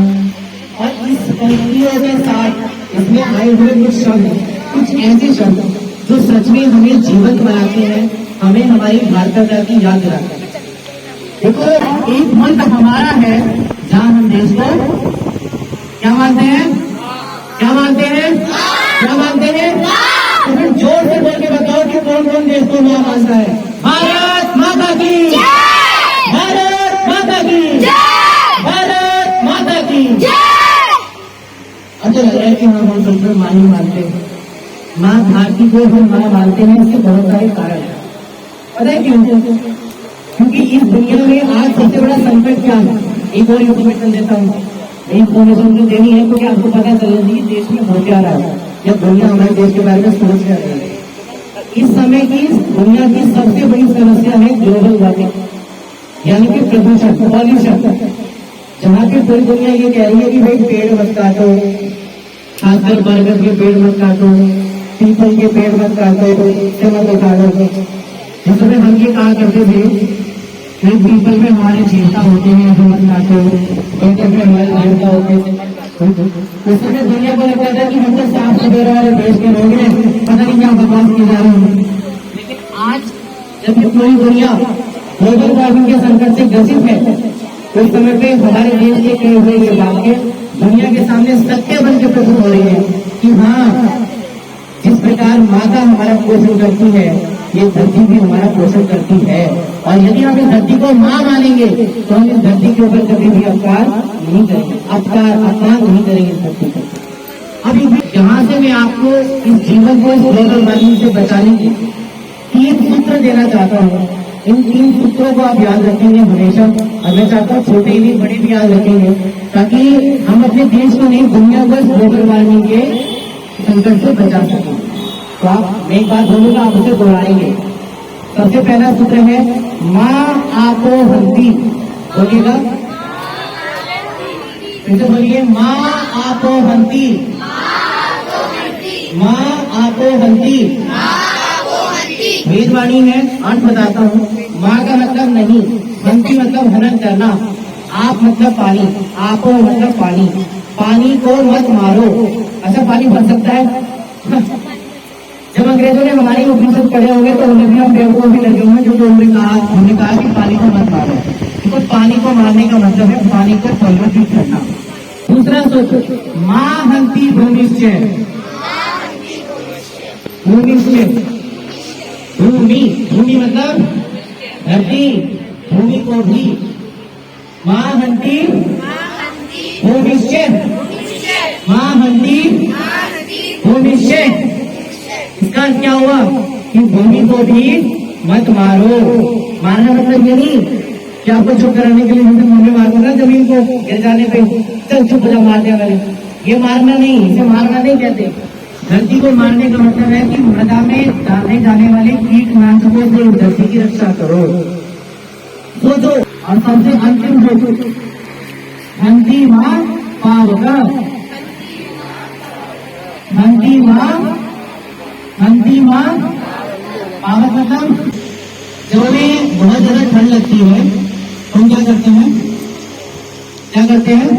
Speaker 2: और इस पंक्तियों के साथ इसमें आए हुए कुछ शब्द, कुछ ऐसे शब्द जो सच में हमें जीवंत बनाते हैं, हमें हमारी भारतीयता की याद दिलाते हैं। देखो, एक मुल्क हमारा है जहाँ हम देश को क्या मानते हैं? क्या मानते हैं? क्या मानते हैं? तो फिर जोर से बोल के बताओ कि कौन कौन देश को क्या मानता है? भारत माता की, भारत माता की, भारत माता की। अच्छा लग रहा है कि हम सब माँ ही मानते हैं। माँ भारती को हम माँ मानते हैं, इसके बहुत सारे कारण हैं। पता है क्यों? क्योंकि इस दुनिया में आज सबसे बड़ा संकट क्या है? एक और इन्फॉर्मेशन देता हूँ। इन्फॉर्मेशन जो देनी है तो क्या आपको पता चलना चाहिए देश में हो क्या रहा है, या दुनिया हमारे देश के बारे में सोच क्या रही है। इस समय की दुनिया की सबसे बड़ी समस्या है ग्लोबल वार्मिंग, यानी कि प्रदूषण, पॉल्यूशन। जहाँ पे पूरी दुनिया ये कह रही है कि भाई पेड़ मत काटो, खासकर बरगद के पेड़ मत काटो, पीपल के पेड़ मत काटो, इससे मत उठाड़ो। जिस समय हम ये कहा करते थे कि पीपल में हमारे देवता होते हैं, जो मत काटो, पेड़ में हमारे देवता होते हैं, उस समय दुनिया को लगता था कि हम तो साफ सुथरे वाले देश के लोग हैं, पता नहीं क्या बकवास की जा रही है। लेकिन आज जब ये पूरी दुनिया ग्लोबल वार्मिंग के संकट से ग्रसित है, उस समय पे हमारे देश के कई हुए ये वाक्य दुनिया के सामने सत्य बन के प्रस्तुत हो रही है कि हाँ, जिस प्रकार माता हमारा पोषण करती है, ये धरती भी हमारा पोषण करती है। और यदि हम इस धरती को माँ मानेंगे तो हम इस धरती के ऊपर कभी भी अपकार नहीं करेंगे, अपमान नहीं करेंगे इस धरती को। अब जहाँ से मैं आपको इस जीवन को इस ग्लोबल वार्मिंग से बचाने के 3 सूत्र देना चाहता हूँ, इन 3 सूत्रों को आप याद रखेंगे हमेशा, और मैं चाहता हूँ छोटे ही नहीं बड़े भी याद रखेंगे, ताकि हम अपने देश को नहीं दुनिया को ग्लोबल वार्मिंग के संकट से बचा सकें। तो आप, मैं एक बात बोलूंगा, आप उसे दोहराएंगे। सबसे पहला सूत्र है माँ आपो हंती, बोलिएगा, फिर से बोलिए, माँ आपो हंती, माँ आपो हंती। वेदवाणी है, अर्थ बताता हूँ। माँ का मतलब नहीं, हंती मतलब हनन करना, आप मतलब पानी, आपो मतलब पानी, पानी को मत मारो। अच्छा, पानी भर सकता है? जब अंग्रेजों ने हमारी उपनिषद पढ़े होंगे तो उन्हें भी हम बेवकूफ भी लगे होंगे, जो हमने कहा कि पानी को मत मारो। तो पानी को मारने का मतलब है पानी को प्रदूषित करना। दूसरा सोचो, माँ हंती भूमिश्च, भूमिश्च, भूमि, भूमि मतलब धरती, भूमि को भी, माँ हंती भूमिश्च, माँ हंती भूमिश्च। इसका अर्थ क्या हुआ कि भूमि को भी मत मारो। मारना मतलब ये नहीं कि आपको चुप कराने के लिए भूमि मारो ना, जमीन को गिर जाने पे चल चुप हो जा, मार दिया मैंने, ये मारना नहीं, इसे मारना नहीं कहते। धरती को मारने का मतलब है कि मृदा में डाले जाने वाले कीटनाशकों से धरती की रक्षा करो। सोचो, और सबसे अंतिम सोचो, हंती माँ पावक, हंती माँ, हंती माँ पावक मतलब जब हमें बहुत ज्यादा ठंड लगती है हम क्या करते हैं, क्या करते हैं,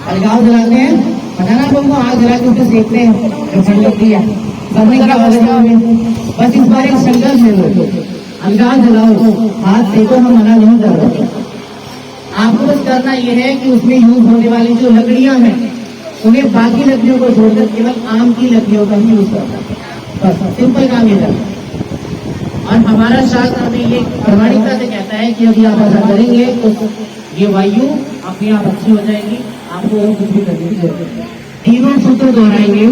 Speaker 2: अलगाव जलाते हैं। पता ना लोगों को, आग जला के उसे सेकते हैं जब ठंड लगती है। सबने क्या अलगाव में, बस इस बार एक संघर्ष है, अलगाव जलाओ, हाथ सेको, हम मना नहीं कर रहे। आपको बस करना यह है कि उसमें यूज होने वाली जो लकड़ियां हैं उन्हें बाकी लकड़ियों को छोड़कर केवल आम की लकड़ियों का ही यूज करना, बस सिंपल काम ये करना। और हमारा शास्त्र हमें ये प्रमाणिकता से कहता है कि यदि आप ऐसा करेंगे तो ये वायु अपने आप अच्छी हो जाएगी, आपको और कुछ भी करने की जरूरत नहीं। तीनों सूत्र दोहराएंगे।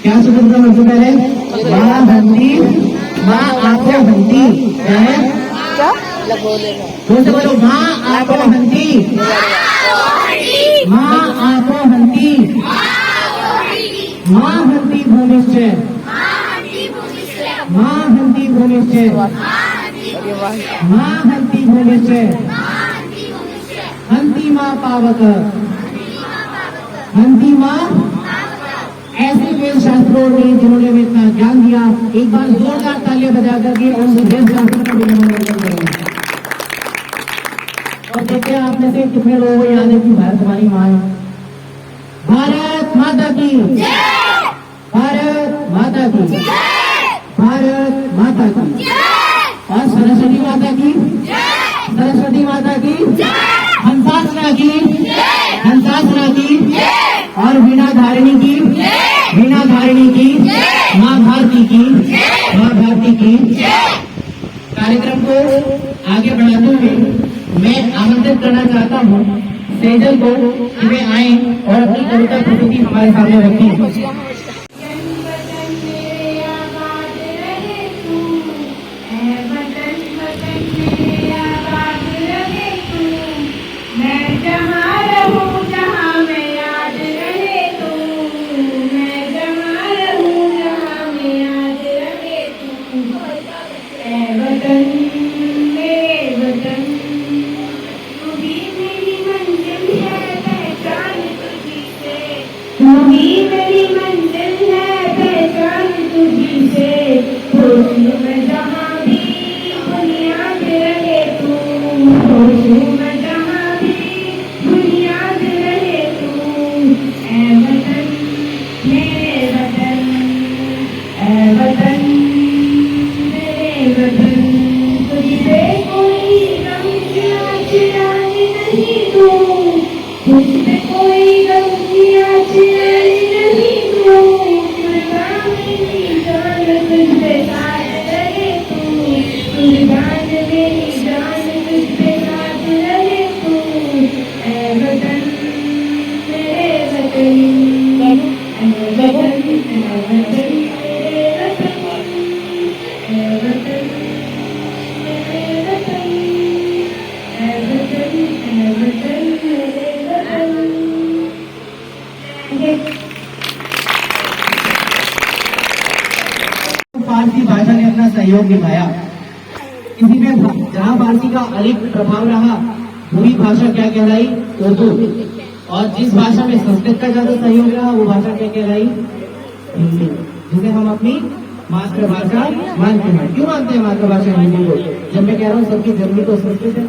Speaker 2: क्या सूत्र का मतलब है? माँ हंती, माँ आपो हंती, क्या है? बोलते बोलो, माँ आपो हंती, माँ आपो हंती, माँ हंती भूमिश्च, माँ हंती भूमिश्च, माँ हंती भूमिश्च, हंती माँ पावक, हंती माँ। ऐसे वेद शास्त्रों ने जिन्होंने हमें इतना ज्ञान दिया, एक बार जोरदार तालियां बजा करके उन वेद शास्त्रों का अभिनंदन करेंगे। और देखते हैं आप में से कितने लोगों को याद है कि भारत हमारी माँ है। भारत माता की जय, भारत माता की जय, भारत माता की जय, और सरस्वती माता की जय, सरस्वती माता की जय, हंसासना की जय, हंसासना की जय, और वीणा धारिणी की जय, वीणा धारिणी की जय, माँ भारती की जय, माँ भारती की जय। कार्यक्रम को आगे बढ़ाते हुए मैं आमंत्रित करना चाहता हूँ सेजल को कि वे आए और अपनी कविता प्रस्तुति हमारे सामने रखें। करेंगे। फारसी भाषा ने अपना सहयोग निभाया। इसी में जहाँ फारसी का अधिक प्रभाव रहा वही भाषा क्या कहलाई? उर्दू। और जिस भाषा में संस्कृत का ज्यादा सहयोग रहा वो भाषा क्या कहलाई? हिंदी, जिसे हम अपनी मातृभाषा मानते हैं। क्यों मानते हैं मातृभाषा हिंदी को? जब मैं कह रहा हूँ सबकी जन्मी तो संस्कृत है।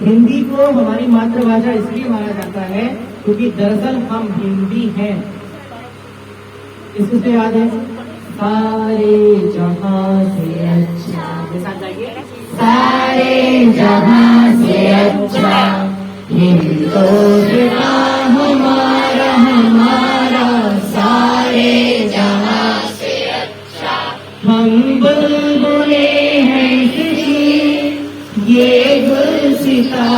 Speaker 2: हिंदी को हमारी मातृभाषा इसलिए माना जाता है क्योंकि दरअसल हम हिंदी हैं। इससे याद है सारे जहां से अच्छा, सारे जहां से अच्छा हिंदुस्तान हमारा हमारा, सारे जहां से अच्छा। हम बुलबुले हैं किसी ये गुलसिता,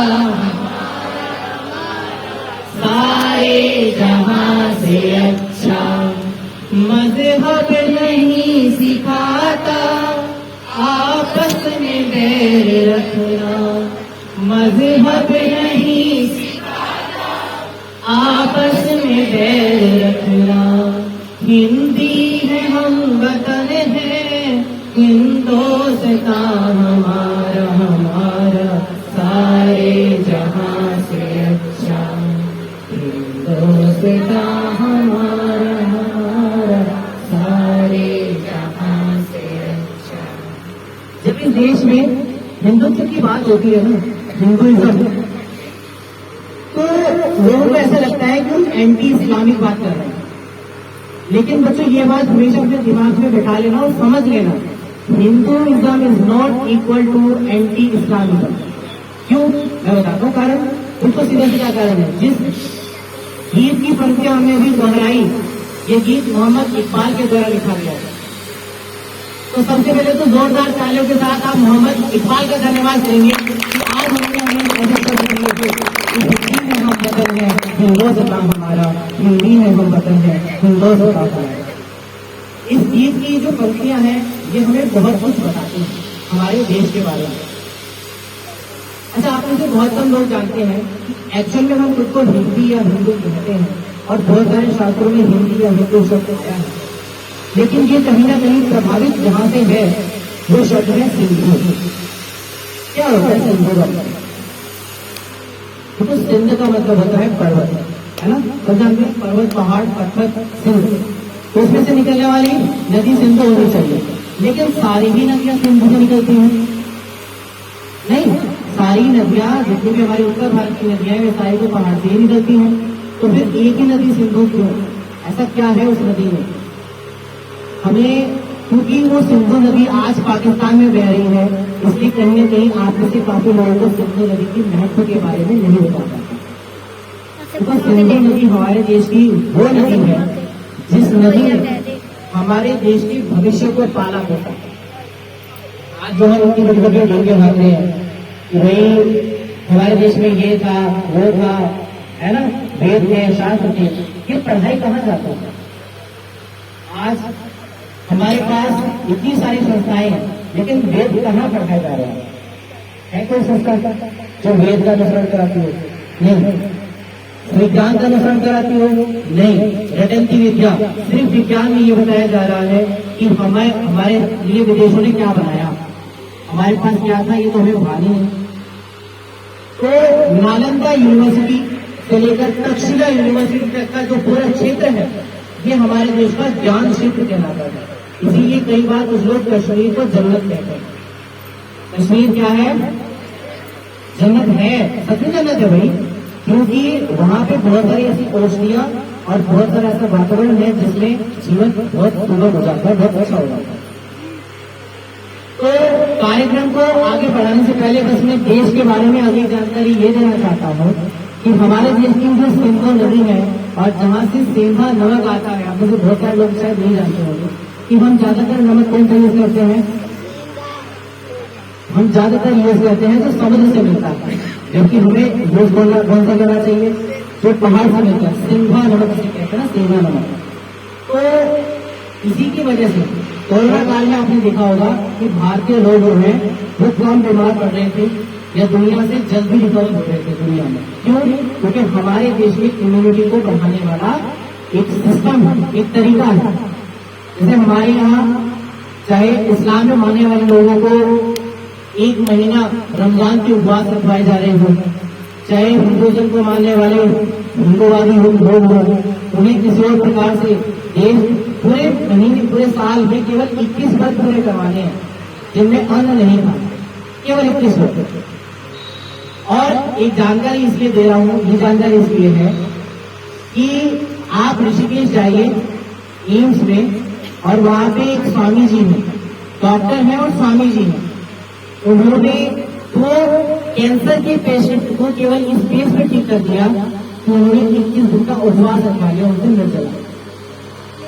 Speaker 2: सारे जहां से अच्छा। मज़हब नहीं सिखाता आपस में बैर रखना, मज़हब नहीं सिखाता आपस में बैर रखना। हिंदी है हम वतन है हिंदुस्तान हमारा हमारा, सारे जहां से अच्छा हिंदुस्तान हमारा हमारा, सारे जहां से अच्छा। जब इस देश में हिंदुत्व की बात होती है ना, हिंदुइज्म, तो लोगों को ऐसा लगता है कि हम एंटी इस्लामिक बात कर रहे हैं। लेकिन बच्चों ये बात हमेशा अपने दिमाग में बैठा लेना और समझ लेना, Hinduism is not equal to anti Islamism. क्यों? मैं बताता हूँ कारण। उसको सीधा सीधा कारण है। जिस गीत की पंक्तियां हमने अभी दोहराई, ये गीत मोहम्मद इकबाल के द्वारा लिखा गया है। तो सबसे पहले तो जोरदार तालियों के साथ आप मोहम्मद इकबाल का धन्यवाद करेंगे कि आज हमने हमें ऐसे शब्द दिए थे कि हिंदी में हम वतन है हिंदुस्तान हमारा, हिंदी में हम वतन है हिंदुस्तान हमारा। इस गीत की जो पंक्तियां हैं ये हमें बहुत कुछ बताती हैं हमारे देश के बारे में। अच्छा, आप में से बहुत कम लोग जानते हैं कि एक्चुअल में हम खुद को हिंदी या हिंदू कहते हैं और बहुत सारे शास्त्रों में हिंदी या हिंदू शब्द क्या है, लेकिन ये कहीं ना कहीं प्रभावित जहां से है वो शब्द है सिंधु। क्या होता है सिंधु का मतलब? तो सिंध का मतलब होता है पर्वत, है ना? तो जानते हैं पर्वत, पहाड़, पत्थर, सिंध। तो उसमें से निकलने वाली नदी सिंधु होनी चाहिए। लेकिन सारी ही नदियां सिंधु से निकलती हैं? नहीं, सारी नदियां जितनी भी हमारी उत्तर भारत की नदियां हैं वे सारी तो पहाड़ से ही निकलती हैं। तो फिर एक ही नदी सिंधु क्यों? ऐसा क्या है उस नदी में? हमें क्योंकि वो सिंधु नदी आज पाकिस्तान में बह रही है, इसलिए कहीं न कहीं आप में से काफी लोगों को सिंधु नदी की महत्व के बारे में नहीं बता पाता। तो सिंधु नदी हमारे देश की वो नदी है जिस नदी ने हमारे देश के भविष्य को पाला होता है। आज जो हम उनकी बड़ी बड़ी ढूंढे भागते हैं कि भाई हमारे देश में ये था वो था, है ना, वेद थे, शास्त्र थे, ये पढ़ाई कहाँ जाता है? आज हमारे पास इतनी सारी संस्थाएं हैं लेकिन वेद कहाँ पढ़ाया जा रहा है कोई संस्था जो वेद का अनुसरण कराती हो? नहीं। विज्ञान का अनुसरण कराती हो? नहीं। रटंती विद्या, सिर्फ विज्ञान में ये बताया जा रहा है कि हमारे लिए विदेशों ने क्या बनाया, हमारे पास क्या था ये तो हमें भानी है। तो नालंदा यूनिवर्सिटी से लेकर तक्षशिला यूनिवर्सिटी तक का जो पूरा क्षेत्र है ये हमारे देश का ज्ञान क्षेत्र कहलाता है। इसीलिए कई बार कुछ लोग कश्मीर को जन्नत कहते हैं। कश्मीर क्या है? जन्नत है, सच में जन्नत है भाई, क्योंकि वहां पे बहुत सारी ऐसी औषधियां और बहुत सारा ऐसा वातावरण है जिसमें जीवन बहुत सुलभ हो जाता है, बहुत अच्छा हो जाता है। तो कार्यक्रम को आगे बढ़ाने से पहले बस मैं देश के बारे में अधिक जानकारी ये देना चाहता हूँ कि हमारे देश की जो सिंधु नदी है और जहाँ से सेंधा नमक आता है, आप में से बहुत सारे लोग शायद नहीं जानते होंगे कि हम ज्यादातर नमक कौन सा यूज करते हैं? हम ज्यादातर यूज करते हैं जो समुद्र से मिलता है, जबकि हमें यूज कौन सा करना चाहिए? जो पहाड़ से मिलता है, सिंधा नमक से कहते हैं ना, सेंधा नमक। तो इसी की वजह से कोरोना काल में आपने देखा होगा कि भारतीय लोग जो हैं वो कम बीमार पड़ रहे थे, या दुनिया से जल्दी रिकवर हो रहे थे दुनिया में। क्यों? क्योंकि हमारे देश में इम्यूनिटी को बढ़ाने वाला एक सिस्टम है, एक तरीका है। जैसे हमारे यहाँ चाहे इस्लाम में मानने वाले लोगों को 1 महीना रमजान के उपवास रखवाए जा रहे हो, चाहे हिंदुज़म को मानने वाले हिंदुवादी लोग हो, उन्हें किसी और प्रकार से पूरे महीने पूरे साल में केवल 21 व्रत पूरे करवाने हैं जिनमें अन्न नहीं था, केवल 21 व्रत। और एक जानकारी इसलिए दे रहा हूं, ये जानकारी इसलिए है कि आप ऋषिकेश जाइए एम्स में, और वहां पे एक स्वामी जी हैं, डॉक्टर हैं और स्वामी जी हैं। उन्होंने तो कैंसर के पेशेंट को केवल इस बेस पे ठीक कर दिया कि उन्होंने 21 दिन का उपवास रखवा लिया, उनसे निर्जला।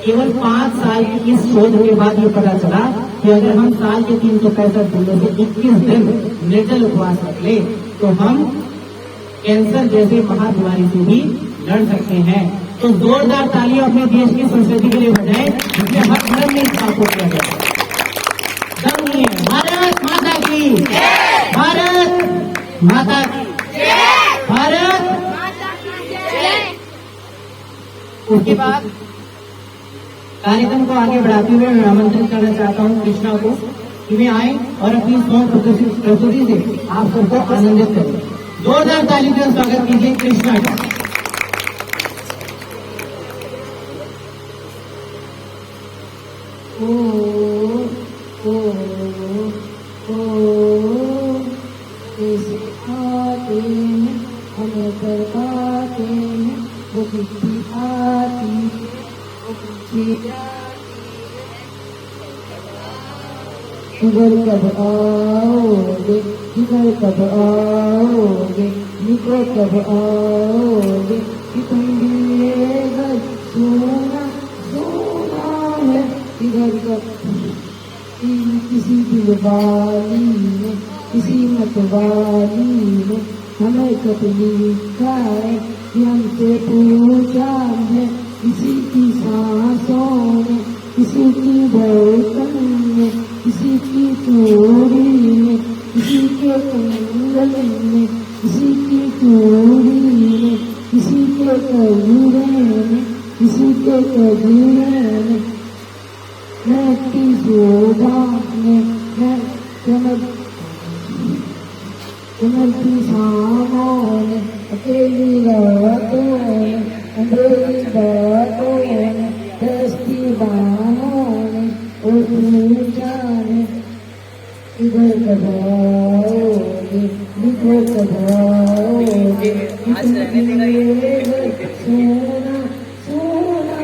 Speaker 2: केवल 5 साल की इस शोध के बाद ये पता चला कि अगर हम साल के 365 दिनों से 21 दिन निर्जल उपवास रख ले तो हम कैंसर जैसे महाबीमारी से भी लड़ सकते हैं। तो जोरदार तालियां अपने देश की संस्कृति के लिए बजाएं, जिसमें हर धर्म में इसका सपोर्ट किया गया है। दम नहीं है। भारत माता की, भारत माता की, भारत। उसके बाद कार्यक्रम को आगे बढ़ाते हुए मैं आमंत्रित करना चाहता हूं कृष्णा को कि वे आए और अपनी सॉन्ग प्रस्तुति से आप सबको आनंदित करें। जोरदार ताली से स्वागत कीजिए कृष्णा का।
Speaker 5: हमें करवाते हैं वो किसी आती इधर कब आओगे, इधर कब आओगे, निको कब आओगे, कि तुम दिए घर सोना सोना है। इधर कब किसी दिलवाली ने, किसी मतवाली ने हमें कब लिखा है कि हमसे पूछा है। किसी की सांसों में, किसी की धड़कन में, किसी की चूड़ी में, किसी के कंगन में, किसी की चूड़ी में, किसी के कजूरे में, किसी के कजूरे में, मैं की शोभा में, मैं चमकती शामों में, अकेली रातों में, अंधेरी बातों में, दस्ती बाहों में, और तू जाने इधर कब आओगे, इधर कब आओगे, सोना सोना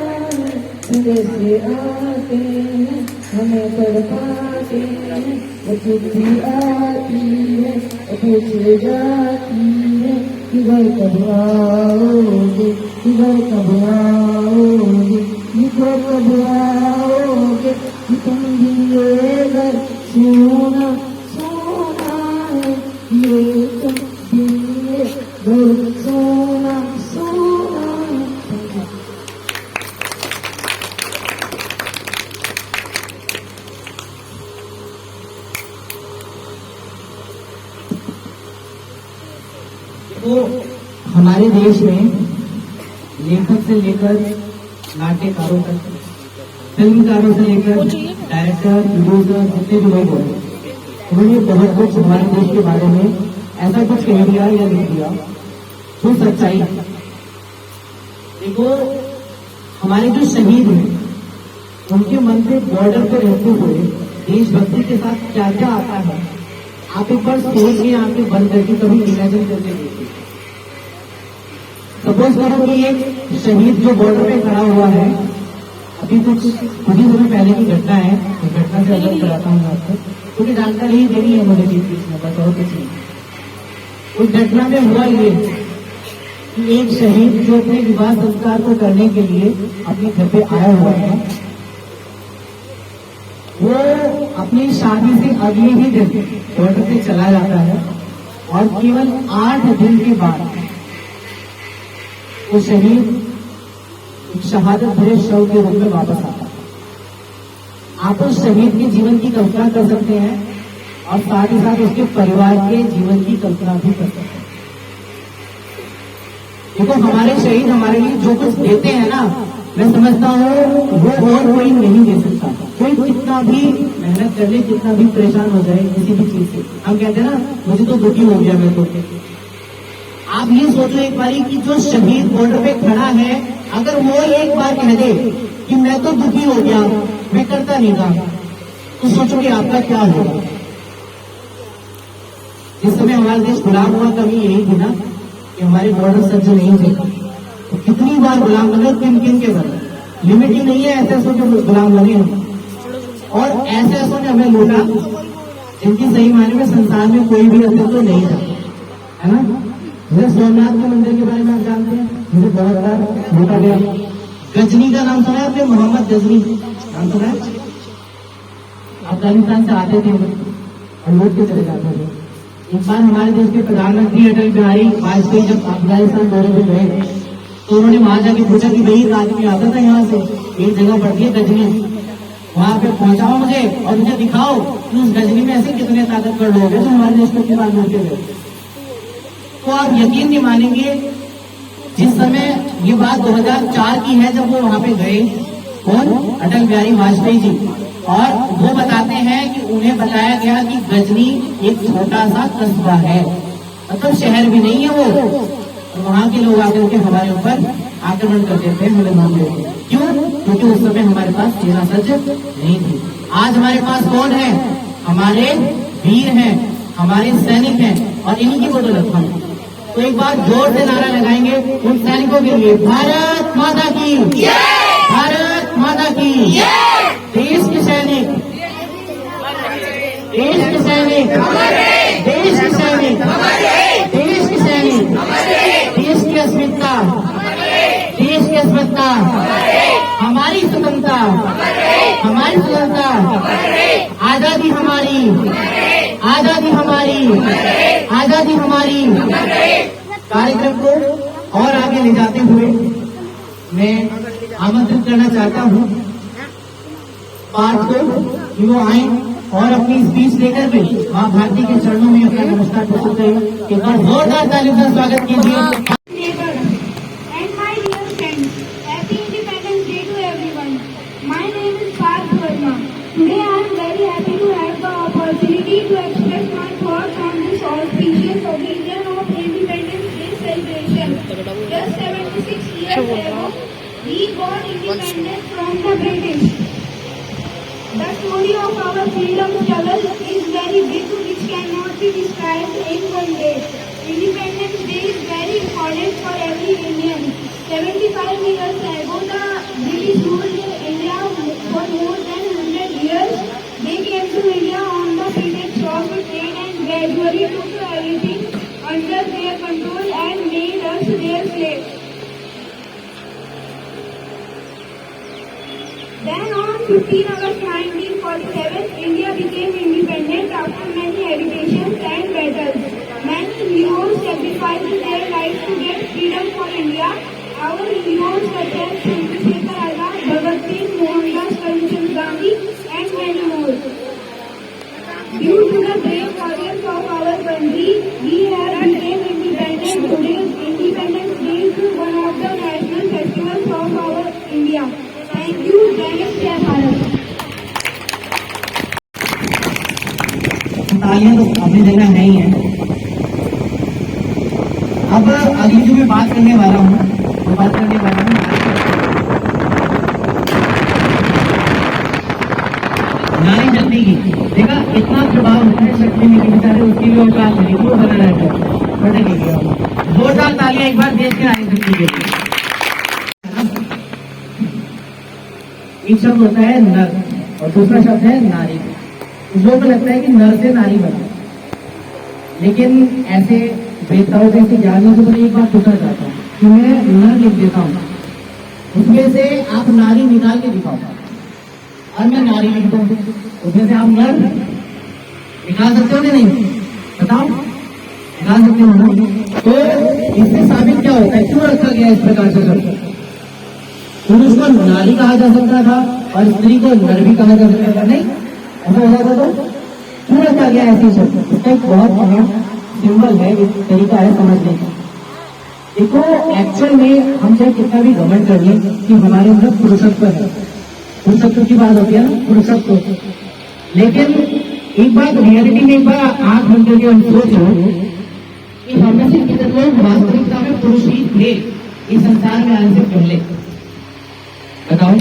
Speaker 5: से आते हैं हमें तड़पाते हैं। वो चिट्ठी आती है वो पूछे जाती है, इधर कब आओगे, इधर कब आओगे, इधर कब आओगे, तुम दिए घर सोना सोना है, ये तुम दिए घर सोना सोना है।
Speaker 2: तो हमारे देश में लेखक से लेकर नाट्यकारों तक, फिल्मकारों से लेकर डायरेक्टर, प्रोड्यूसर, जितने भी लोग हैं, उन्होंने बहुत कुछ हमारे देश के बारे में ऐसा कुछ कह दिया या लिख दिया जो सच्चाई है। देखो, हमारे जो शहीद हैं उनके मन पे बॉर्डर पर रहते हुए देशभक्ति के साथ क्या क्या आता है, आप एक बार सोच के आंखें बंद करके कभी इमेजिन करके देखिए। सपोज करो कि एक शहीद जो बॉर्डर पे खड़ा हुआ है, अभी कुछ ही समय पहले की घटना है, इस घटना से अवगत कराता हूँ आपको, क्योंकि जानकारी ही देनी है मुझे बीच में, बस और कुछ नहीं। उस घटना में हुआ ये कि एक शहीद जो अपने विवाह संस्कार को करने के लिए अपने घर पे आया हुआ है, वो अपनी शादी से अगले ही दिन बॉर्डर से चला जाता है और केवल 8 दिन के बाद वो शहीद एक शहादत भरे शव के रूप में वापस आता है। आप उस शहीद के जीवन की कल्पना कर सकते हैं और साथ ही साथ उसके परिवार के जीवन की कल्पना भी कर सकते हैं। देखो हमारे शहीद हमारे लिए जो कुछ देते हैं ना, मैं समझता हूँ वो और कोई नहीं दे सकता। कोई कितना भी मेहनत कर ले, कितना भी परेशान हो जाए किसी भी चीज से, हम कहते हैं ना मुझे तो दुखी हो गया मैं तो। आप ये सोचो एक बारी कि जो शहीद बॉर्डर पे खड़ा है, अगर वो एक बार कह दे कि मैं तो दुखी हो गया, मैं करता नहीं था, तो सोचो कि आपका क्या होगा। जिस समय हमारा देश गुलाम हुआ कभी यही थी ना कि हमारे बॉर्डर सज्ज नहीं थे, तो कितनी बार गुलाम बने, किन के बने, लिमिट ही नहीं है ऐसे ऐसों के गुलाम बने हम। और ऐसे ऐसों ने हमें लूटा जिनकी सही मायने में संसार में कोई भी अस्तित्व तो नहीं था, है ना। जैसे सोमनाथ के मंदिर के बारे में आप जानते हैं, मुझे बहुत बार लूटा गया। गजनी का नाम सुना है आपने, मोहम्मद गजनी नाम सुना है। अफगानिस्तान से आते थे और लूट के चले जाते थे। एक बार हमारे देश के प्रधानमंत्री अटल बिहारी वाजपेयी जब अफगानिस्तान दौरे पे गए तो उन्होंने वहां जाके पूछा कि भाई एक आदमी आता था यहाँ से, एक जगह पड़ती है गजनी, वहां पे पहुंचाओ मुझे और मुझे दिखाओ कि उस गजनी में ऐसे कितने ताकतवर लोग हैं जो हमारे देश को बात लूट के गए। तो आप यकीन नहीं मानेंगे, जिस समय ये बात 2004 की है जब वो वहां पे गए, कौन, अटल बिहारी वाजपेयी जी, और वो बताते हैं कि उन्हें बताया गया कि गजनी एक छोटा सा कस्बा है, मतलब शहर भी नहीं है वो। तो वहां के लोग आकर के हमारे ऊपर आक्रमण कर देते हैं, हमें मार देते हैं। क्यों? क्योंकि उस समय हमारे पास सेना सज्ज नहीं थी। आज हमारे पास कौन है? हमारे वीर हैं, हमारे सैनिक हैं, और इन्हीं की फोटो रखवाएं। तो एक बार जोर से नारा लगाएंगे उन सैनिकों के लिए, भारत माता की, भारत माता की, देश के सैनिक, देश के सैनिक, देश के सैनिक, देश के सैनिक, देश की अस्मिता, देश की अस्मिता, हमारी स्वतंत्रता, हमारी स्वतंत्रता, आजादी हमारी, आजादी हमारी, आजादी हमारी। कार्यक्रम को और आगे ले जाते हुए मैं आमंत्रित करना चाहता हूँ पार्थ को कि वो आए और अपनी स्पीच लेकर के माँ भारती के चरणों में अपना नमस्कार प्रस्तुत करें। एक बार जोरदार तालियों से स्वागत कीजिए।
Speaker 1: And my dear friends, happy Independence Day to everyone. My name is Parth Verma. Today I am very happy to have the opportunity to express my thoughts on this auspicious occasion of Independence Day celebration. Just 76 years ago, we got independence from the British. The story of our freedom struggle is very big, which cannot be described in one day. Independence Day is very important for every Indian. 75 years ago, the British ruled India for more than 100 years. They came to India on the pretext of trade and gradually took everything under their control and made us their slaves. Then on 15 August 1947, India became independent after many agitations and battles. Many heroes sacrificed their lives to get freedom for India. Our heroes such as Chandrasekhar Azad, Bhagat Singh, Mohandas Karamchand Gandhi, and many more. Due to the brave warriors of our country, we have become independent today. Independence Day is one of the national festivals of our India. Thank you. जय भारत।
Speaker 2: तालियां तो अपनी जगह नहीं है। अब अगली जो मैं बात करने वाला हूँ वो बात करने वाला हूँ नारी शक्ति की। देखा इतना प्रभाव होता है शक्ति में कि बेचारे उसके लिए औकात नहीं, वो बना रहता है, बता लीजिए। जोरदार तालियां एक बार देश के नारी शक्ति के लिए। एक शब्द होता है नर और दूसरा शब्द है नारी। लोगों को लगता है कि नर से नारी बना, लेकिन ऐसे वेदताओं जैसे ज्ञानियों से मुझे एक बार पूछा जाता है कि मैं नर लिख देता हूँ, उसमें से आप नारी निकाल के दिखाओ, और मैं नारी लिख दूँ, उसमें से आप नर निकाल सकते हो कि नहीं? बताओ, निकाल सकते हो ना? तो इससे साबित क्या होता है, क्यों रखा गया इस प्रकार से शब्द? पुरुष को नारी कहा जा सकता था और स्त्री को नर भी कहा जा सकता था, नहीं? ऐसा हो जाता तो
Speaker 4: सूरज आ गया ऐसे ही चलता, उसका एक बहुत अहम सिंबल है, एक तरीका है समझने का। देखो एक्चुअल में हम चाहे कितना भी घमंड करिए कि हमारे अंदर पुरुषत्व है, पुरुषत्व की बात होती है ना, पुरुषत्व, लेकिन एक बात रियलिटी में एक बार आंख बंद करके हम सोचो कि हमें से कितने लोग वास्तविकता में पुरुष ही थे इस संसार में आने से पहले। बताओ,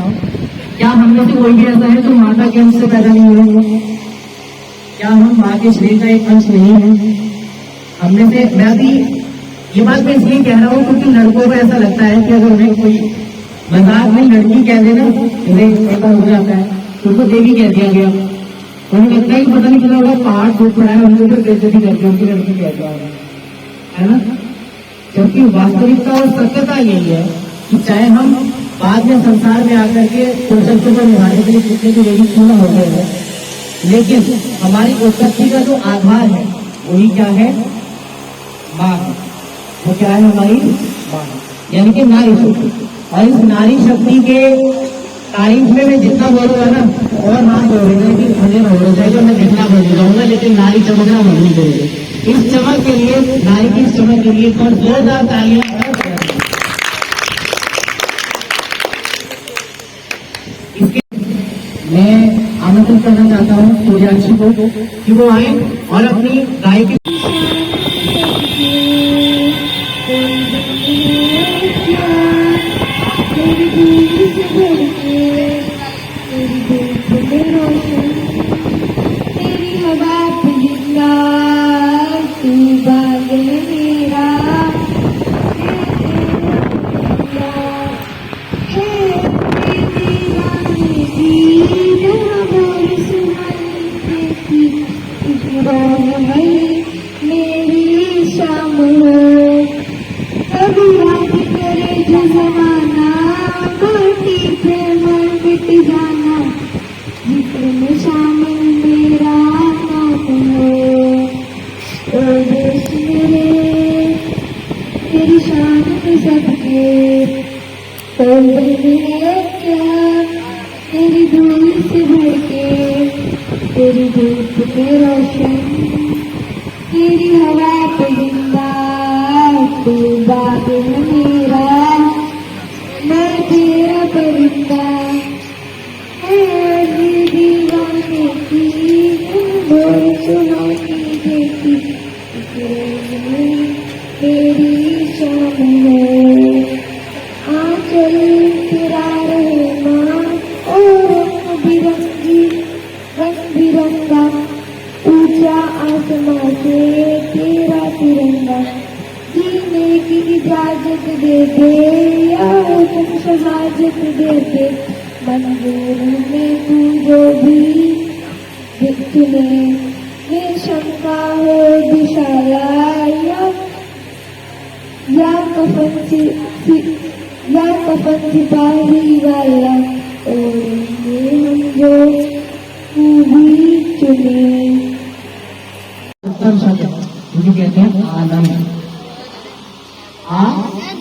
Speaker 4: क्या हम में से कोई भी ऐसा है जो माता के अंश से पैदा नहीं हुए? क्या हम माँ के शरीर का एक अंश नहीं है? हमने से, मैं भी ये बात मैं इसलिए कह रहा हूँ क्योंकि लड़कों को ऐसा लगता है कि अगर उन्हें कोई मजाक में लड़की कह देना उन्हें ऐसा हो जाता है, उनको देवी कह दिया गया, उन्हें लगता है कि पता नहीं चला होगा पहाड़ टूट पड़ा है, उनके ऊपर बेइज्जती करके उनकी लड़की कह दिया है ना। जबकि वास्तविकता और सत्यता यही है कि चाहे हम बाद में संसार में आकर के पुरुषत्व को निभाने के लिए कितने भी रेडी क्यों हो गए हैं, लेकिन हमारी उत्पत्ति का जो आधार है वही क्या है? माँ। वो क्या है? हमारी माँ, यानी कि नारी शक्ति। और इस नारी शक्ति के तारीफ में मैं जितना बोलूंगा ना, और हाथ बोलेंगे कि मुझे ना हो जाएगा, मैं जितना बोल जाऊंगा, लेकिन नारी चमकना बंद नहीं करेगी। इस चमक के लिए, नारी की इस चमक के लिए कौन जोरदार तालियां। इसके मैं आमंत्रित करना चाहता हूँ सूर्यांशी को कि वो आए और अपनी गाय की
Speaker 5: तेरी हवा पे जिंदा तू बाग है मेरा, मेरी शाम हो कभी याद करे जो जमाना, माटी पे मर मिट जाना, जिक्र में शामिल मेरा नाम हो। ओ देश मेरे तेरी शान में सबके कोई है क्या, तेरी धूल से भर के, तेरी धूप पे रोशन, तेरी हवा पे जिंदा तू बाग है मेरा, मैं तेरा परिंदा है दीवाने की बोल सुनाती देती, तेरी शाम है आंचल फिरा रहे माँ, और रंग बिरंगा ऊंचा आसमां से तेरा तिरंगा, जीने की इजाजत दे दे या तुम शहादत दे दे, मंजूर में तू जो भी चुने, में शंका हो दिशाला या कफन सिपाही वाला, और हम जो तू भी चुने।
Speaker 4: उत्तम शब्द जिसे कहते हैं आनंद। आनंद,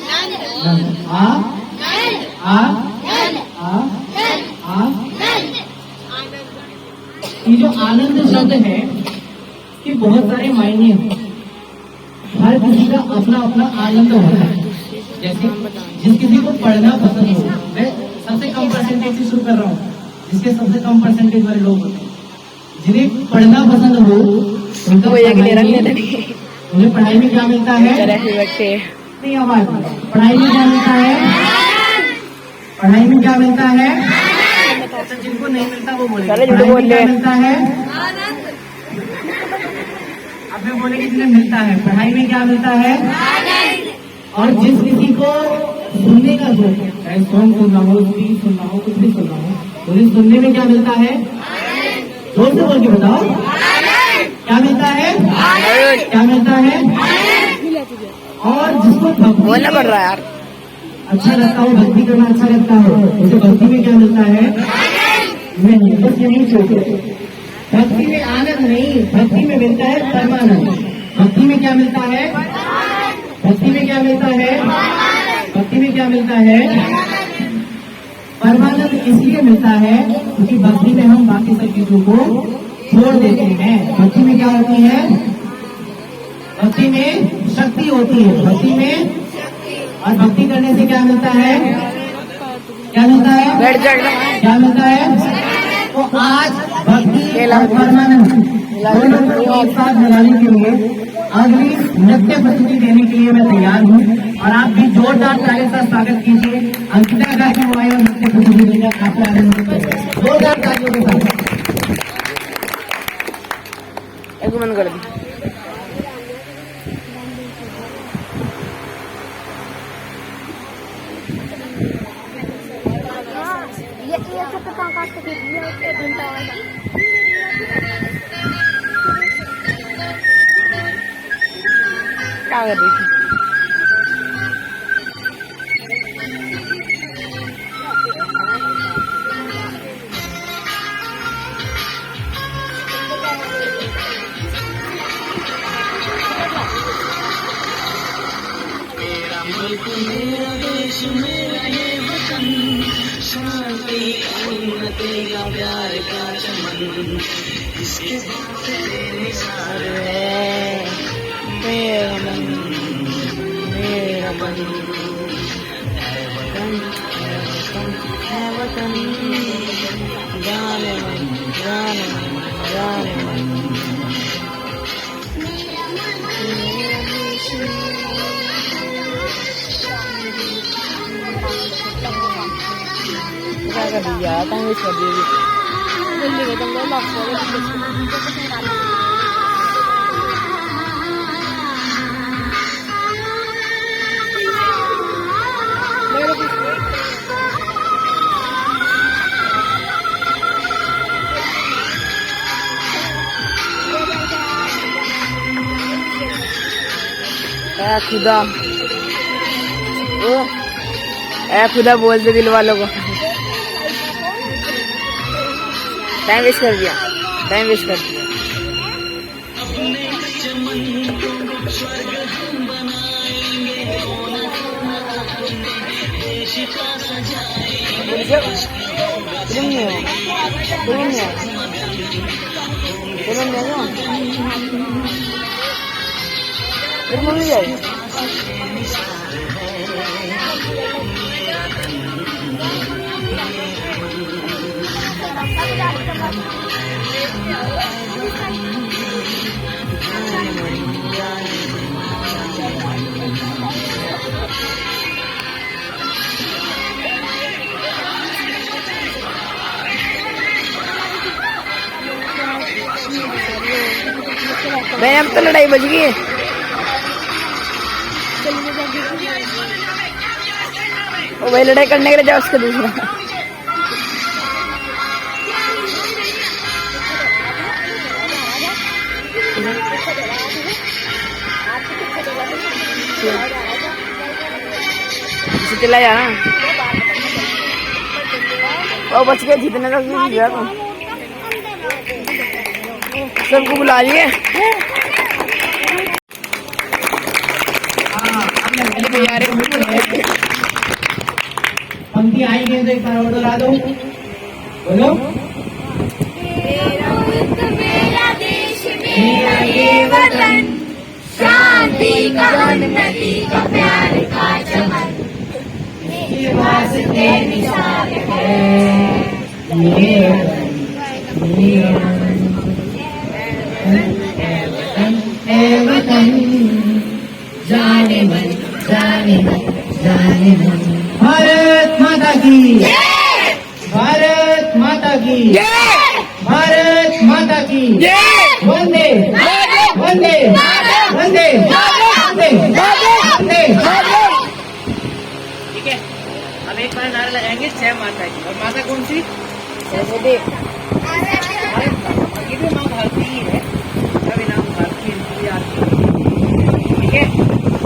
Speaker 4: ये जो आनंद शब्द है कि बहुत सारे मायने हैं, हर किसी का अपना अपना आनंद होता है। जैसे जिस किसी को पढ़ना पसंद हो, मैं सबसे कम परसेंटेज से शुरू कर रहा हूँ, जिसके सबसे कम परसेंटेज वाले लोग होते हैं, जिन्हें पढ़ना पसंद हो उनका उन्हें पढ़ाई में क्या मिलता है? नहीं आवाज, पढ़ाई में क्या मिलता है? पढ़ाई में क्या मिलता है? अच्छा, जिनको नहीं मिलता वो बोले क्या मिलता है? अब मैं बोलेंगे जिन्हें मिलता है, पढ़ाई में क्या मिलता है? और जिस किसी को सुनने का शौक है, चाहे सॉन्ग सुनना हो, स्पीच सुनना हो, कुछ भी सुनना हो, उन्हें सुनने में क्या मिलता है? जोर से बोल के बताओ, क्या मिलता है? क्या मिलता है? और जिसको बोलना पड़ रहा है यार, अच्छा लगता हो, भक्ति करना अच्छा लगता हो, उसे भक्ति में क्या मिलता है? नहीं, बस यही सोचो, भक्ति में आनंद नहीं, भक्ति में मिलता है परमानंद। भक्ति में क्या मिलता है? भक्ति में क्या मिलता है? भक्ति में क्या मिलता है? परमानंद इसलिए मिलता है क्योंकि भक्ति में हम बाकी सब चीजों को
Speaker 2: छोड़ देते हैं। भक्ति में क्या होती है? भक्ति में शक्ति होती है। भक्ति में और भक्ति करने से क्या मिलता है? क्या मिलता है? क्या मिलता है? तो आज भक्ति और परमानंद दोनों को एक साथ मिलाने के लिए अगली नृत्य प्रस्तुति देने के लिए मैं तैयार हूँ और आप भी जोरदार ताली से स्वागत कीजिए अंकिता का की मोबाइल नृत्य प्रस्तुति देकर आपका आनंद जोरदार तालियों के साथ।
Speaker 7: मन कर दी क्या कर रही थी?
Speaker 8: मेरा देश मेरा ये वतन, शांति उन्नति का प्यार का चमन, इसके निसार है मेरा मन, मेरा मन है वतन, है वतन, है वतन, जाने मन, जाने मन, जाने मन। क्या कर रही है? टाइम वेस्ट कर दी। खुदा ए खुदा बोल दे दिल वालों को। टाइम वेस्ट कर दिया, टाइम वेस्ट कर दिया। भाई अब तो लड़ाई बच गई है। ओ भाई लड़ाई करने के लिए जाओ उसके दूसरा। चला जाना वो बच गए जितने का गया तो सबको बुला लिए।
Speaker 2: पंक्ति आई गई तो एक बार और दोहरा दो। बोलो
Speaker 1: मेरा मुल्क मेरा देश मेरा ये वतन, शांति का उन्नति का प्यार का चमन, इसके वास्ते निसार है
Speaker 2: मेरा वतन, जाने मन, जाने मन, जाने मन। भारत माता की, भारत माता की, भारत माता की, वंदे वंदे वंदे वंदे वंदे।
Speaker 7: ठीक है, अब एक बार नारा लगाएंगे जय माता की। और माता कौन सी? सरस्वती। ये भी माँ भारती ही है, कभी नाम भारती है।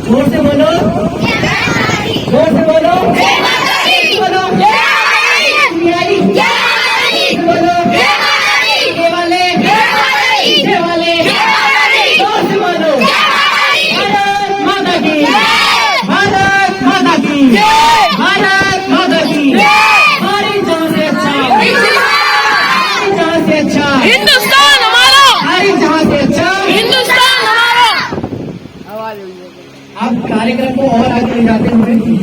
Speaker 2: जोर से बोलो, जोर से बोलो, बोलो बोलो वाले वाले जोर से बोलो। भारत माता की, भारत माता की, भारत माता की। हमारी जान से अच्छा, हमारी जान से अच्छा हिंदुस्तान। करते हुए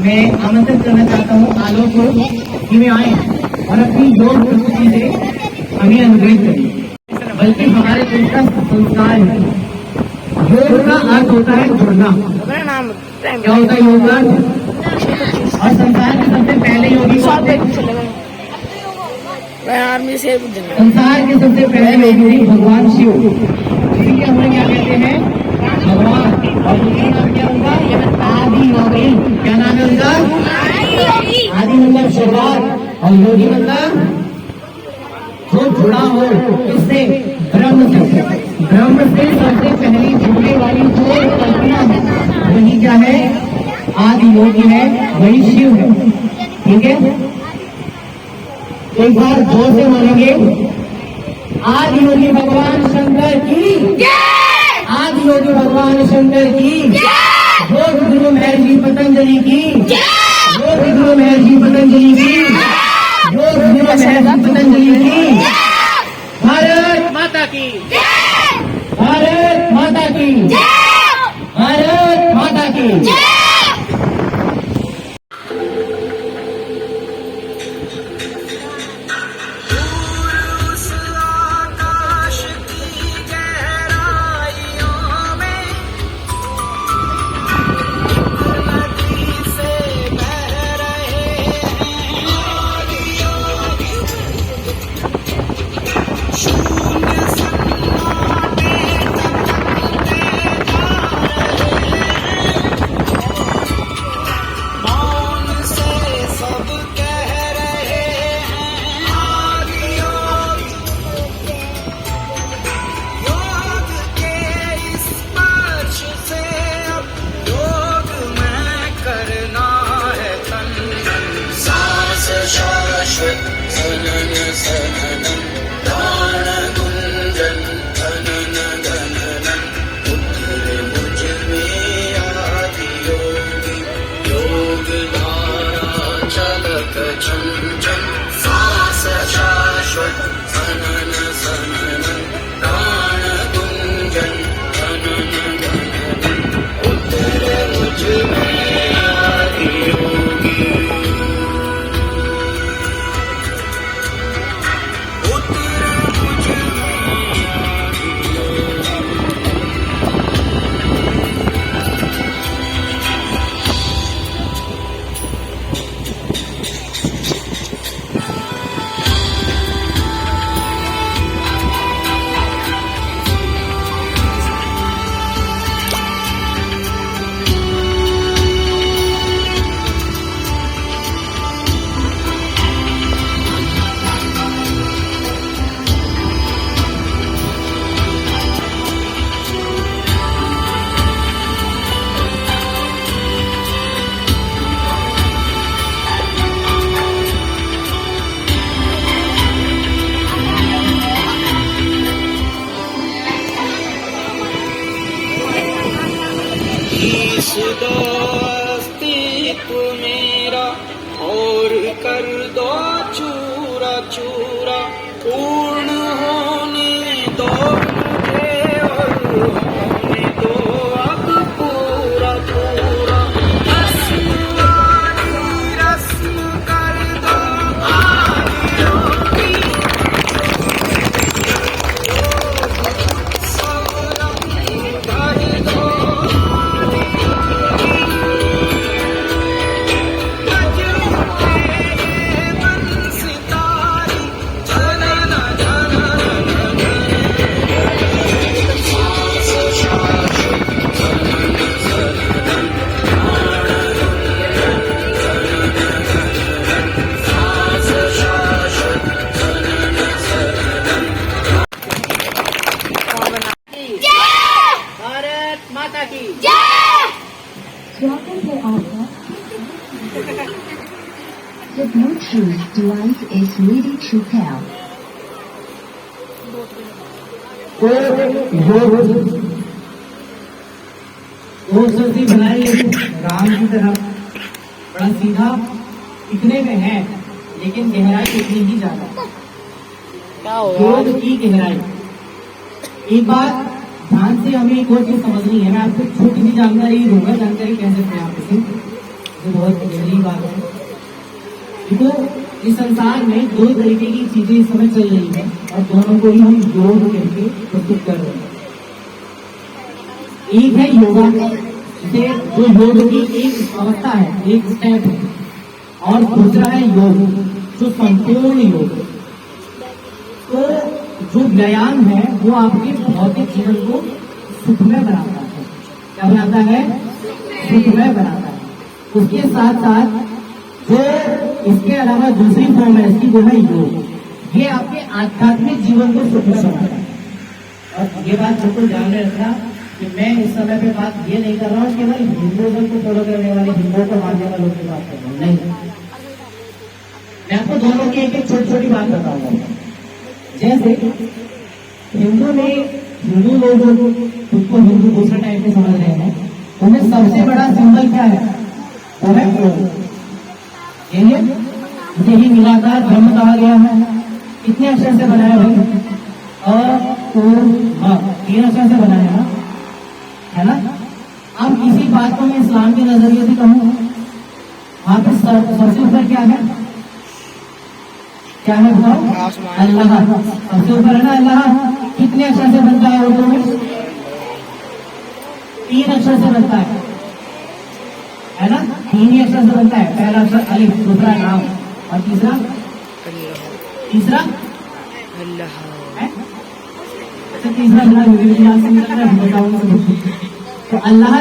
Speaker 2: मैं आमंत्रित करना चाहता हूँ आलोक को कि वे आए और अपनी योग प्रस्तुति से हमें अनुग्रहित करें। बल्कि हमारे देश का संस्कार है। योग का अर्थ होता है जुड़ना।
Speaker 8: अपना नाम
Speaker 2: क्या होता है योग का अर्थ? और संसार के सबसे पहले योगी कौन थे?
Speaker 8: आर्मी से पूछ देना।
Speaker 2: संसार के सबसे पहले योगी भगवान शिव, इसी के हमें क्या कहते हैं? भगवान। और दूसरा नाम क्या होगा? आदि योगी। क्या नाम है उनका? आदि मतलब शुरुआत, और योगी मतलब जो जुड़ा हो किससे? ब्रह्म से। ब्रह्म से सबसे पहली जुड़ने वाली जो कल्पना है वही क्या है? आदि योगी है, वही शिव है। ठीक है, एक बार जोर से बोलेंगे, आदि योगी भगवान शंकर की, आदि योगी भगवान शंकर की, योग गुरु महर्षि पतंजलि की, योग गुरु महर्षि पतंजलि की, योग गुरु महर्षि पतंजलि की। भारत
Speaker 7: माता की
Speaker 2: भारत माता की भारत माता की।
Speaker 3: दो अस्तित्व मेरा और कर दो चूरा चूरा, पूर्ण होने दो मुझे और होने दो अब पूरा पूरा। रस्म वाली रस्म कर दो आदियों की, सब रंग भर दो
Speaker 7: भारत माता की।
Speaker 9: स्वागत है आपका। The Bluetooth device is ready to pair.
Speaker 2: वो सब्जी बनाई राम की तरह, बड़ा सीधा इतने में है, लेकिन गहराई इतनी ही ज्यादा।
Speaker 8: क्या होगा?
Speaker 2: योग की गहराई। एक बार
Speaker 4: ध्यान से हमें एक और चीज समझनी है। मैं आपको छोटी सी जानकारी दूंगा, जानकारी कह सकते हैं आप इसे, जो बहुत गहरी बात है। देखो, इस संसार में दो तरीके की चीजें इस समय चल रही है और दोनों को ही हम योग करके प्रस्तुत कर रहे हैं। एक है योगा, जिसे जो योग की एक अवस्था है, एक स्टेप है, और दूसरा है योग, जो संपूर्ण योग। तो जो व्यायाम है वो आपके भौतिक जीवन को सुखमय बनाता है। क्या बनाता है? सुखमय बनाता है। उसके साथ साथ जो इसके अलावा दूसरी फॉर्म है इसकी, वो है योग। ये आपके आध्यात्मिक जीवन को सुखमय बनाता है। और ये बात बिल्कुल ध्यान में रखना कि मैं इस समय पे बात ये नहीं कर रहा हूँ केवल हिंदुइज्म को फॉलो करने वाले, हिंदुओं को मानने वालों की बात कर रहा हूँ, नहीं। मैं आपको दोनों की एक एक छोटी छोटी बात बताऊंगा। जैसे हिंदू लोग खुद को हिंदू दूसरे टाइप में समझ रहे हैं, उन्हें सबसे बड़ा सिंबल क्या है? वो है ओम। यही निराकार ब्रह्म कहा गया है। कितने अक्षर से बनाया भाई? तीन अक्षर से बनाया है ना। अब इसी बात को मैं इस्लाम के नजरिए से कहूँ, वहां पे सबसे ऊपर क्या है? क्या है बताओ? अल्लाह। सबसे ऊपर है ना अल्लाह। कितने अक्षर से बनता है उर्दू में? 3 अक्षर से बनता है ना। 3 ही अक्षर से बनता है। पहला अक्षर अलिफ, दूसरा नाम, और तीसरा
Speaker 8: अल्लाह।
Speaker 4: तीसरा बिना बताऊंगा तो अल्लाह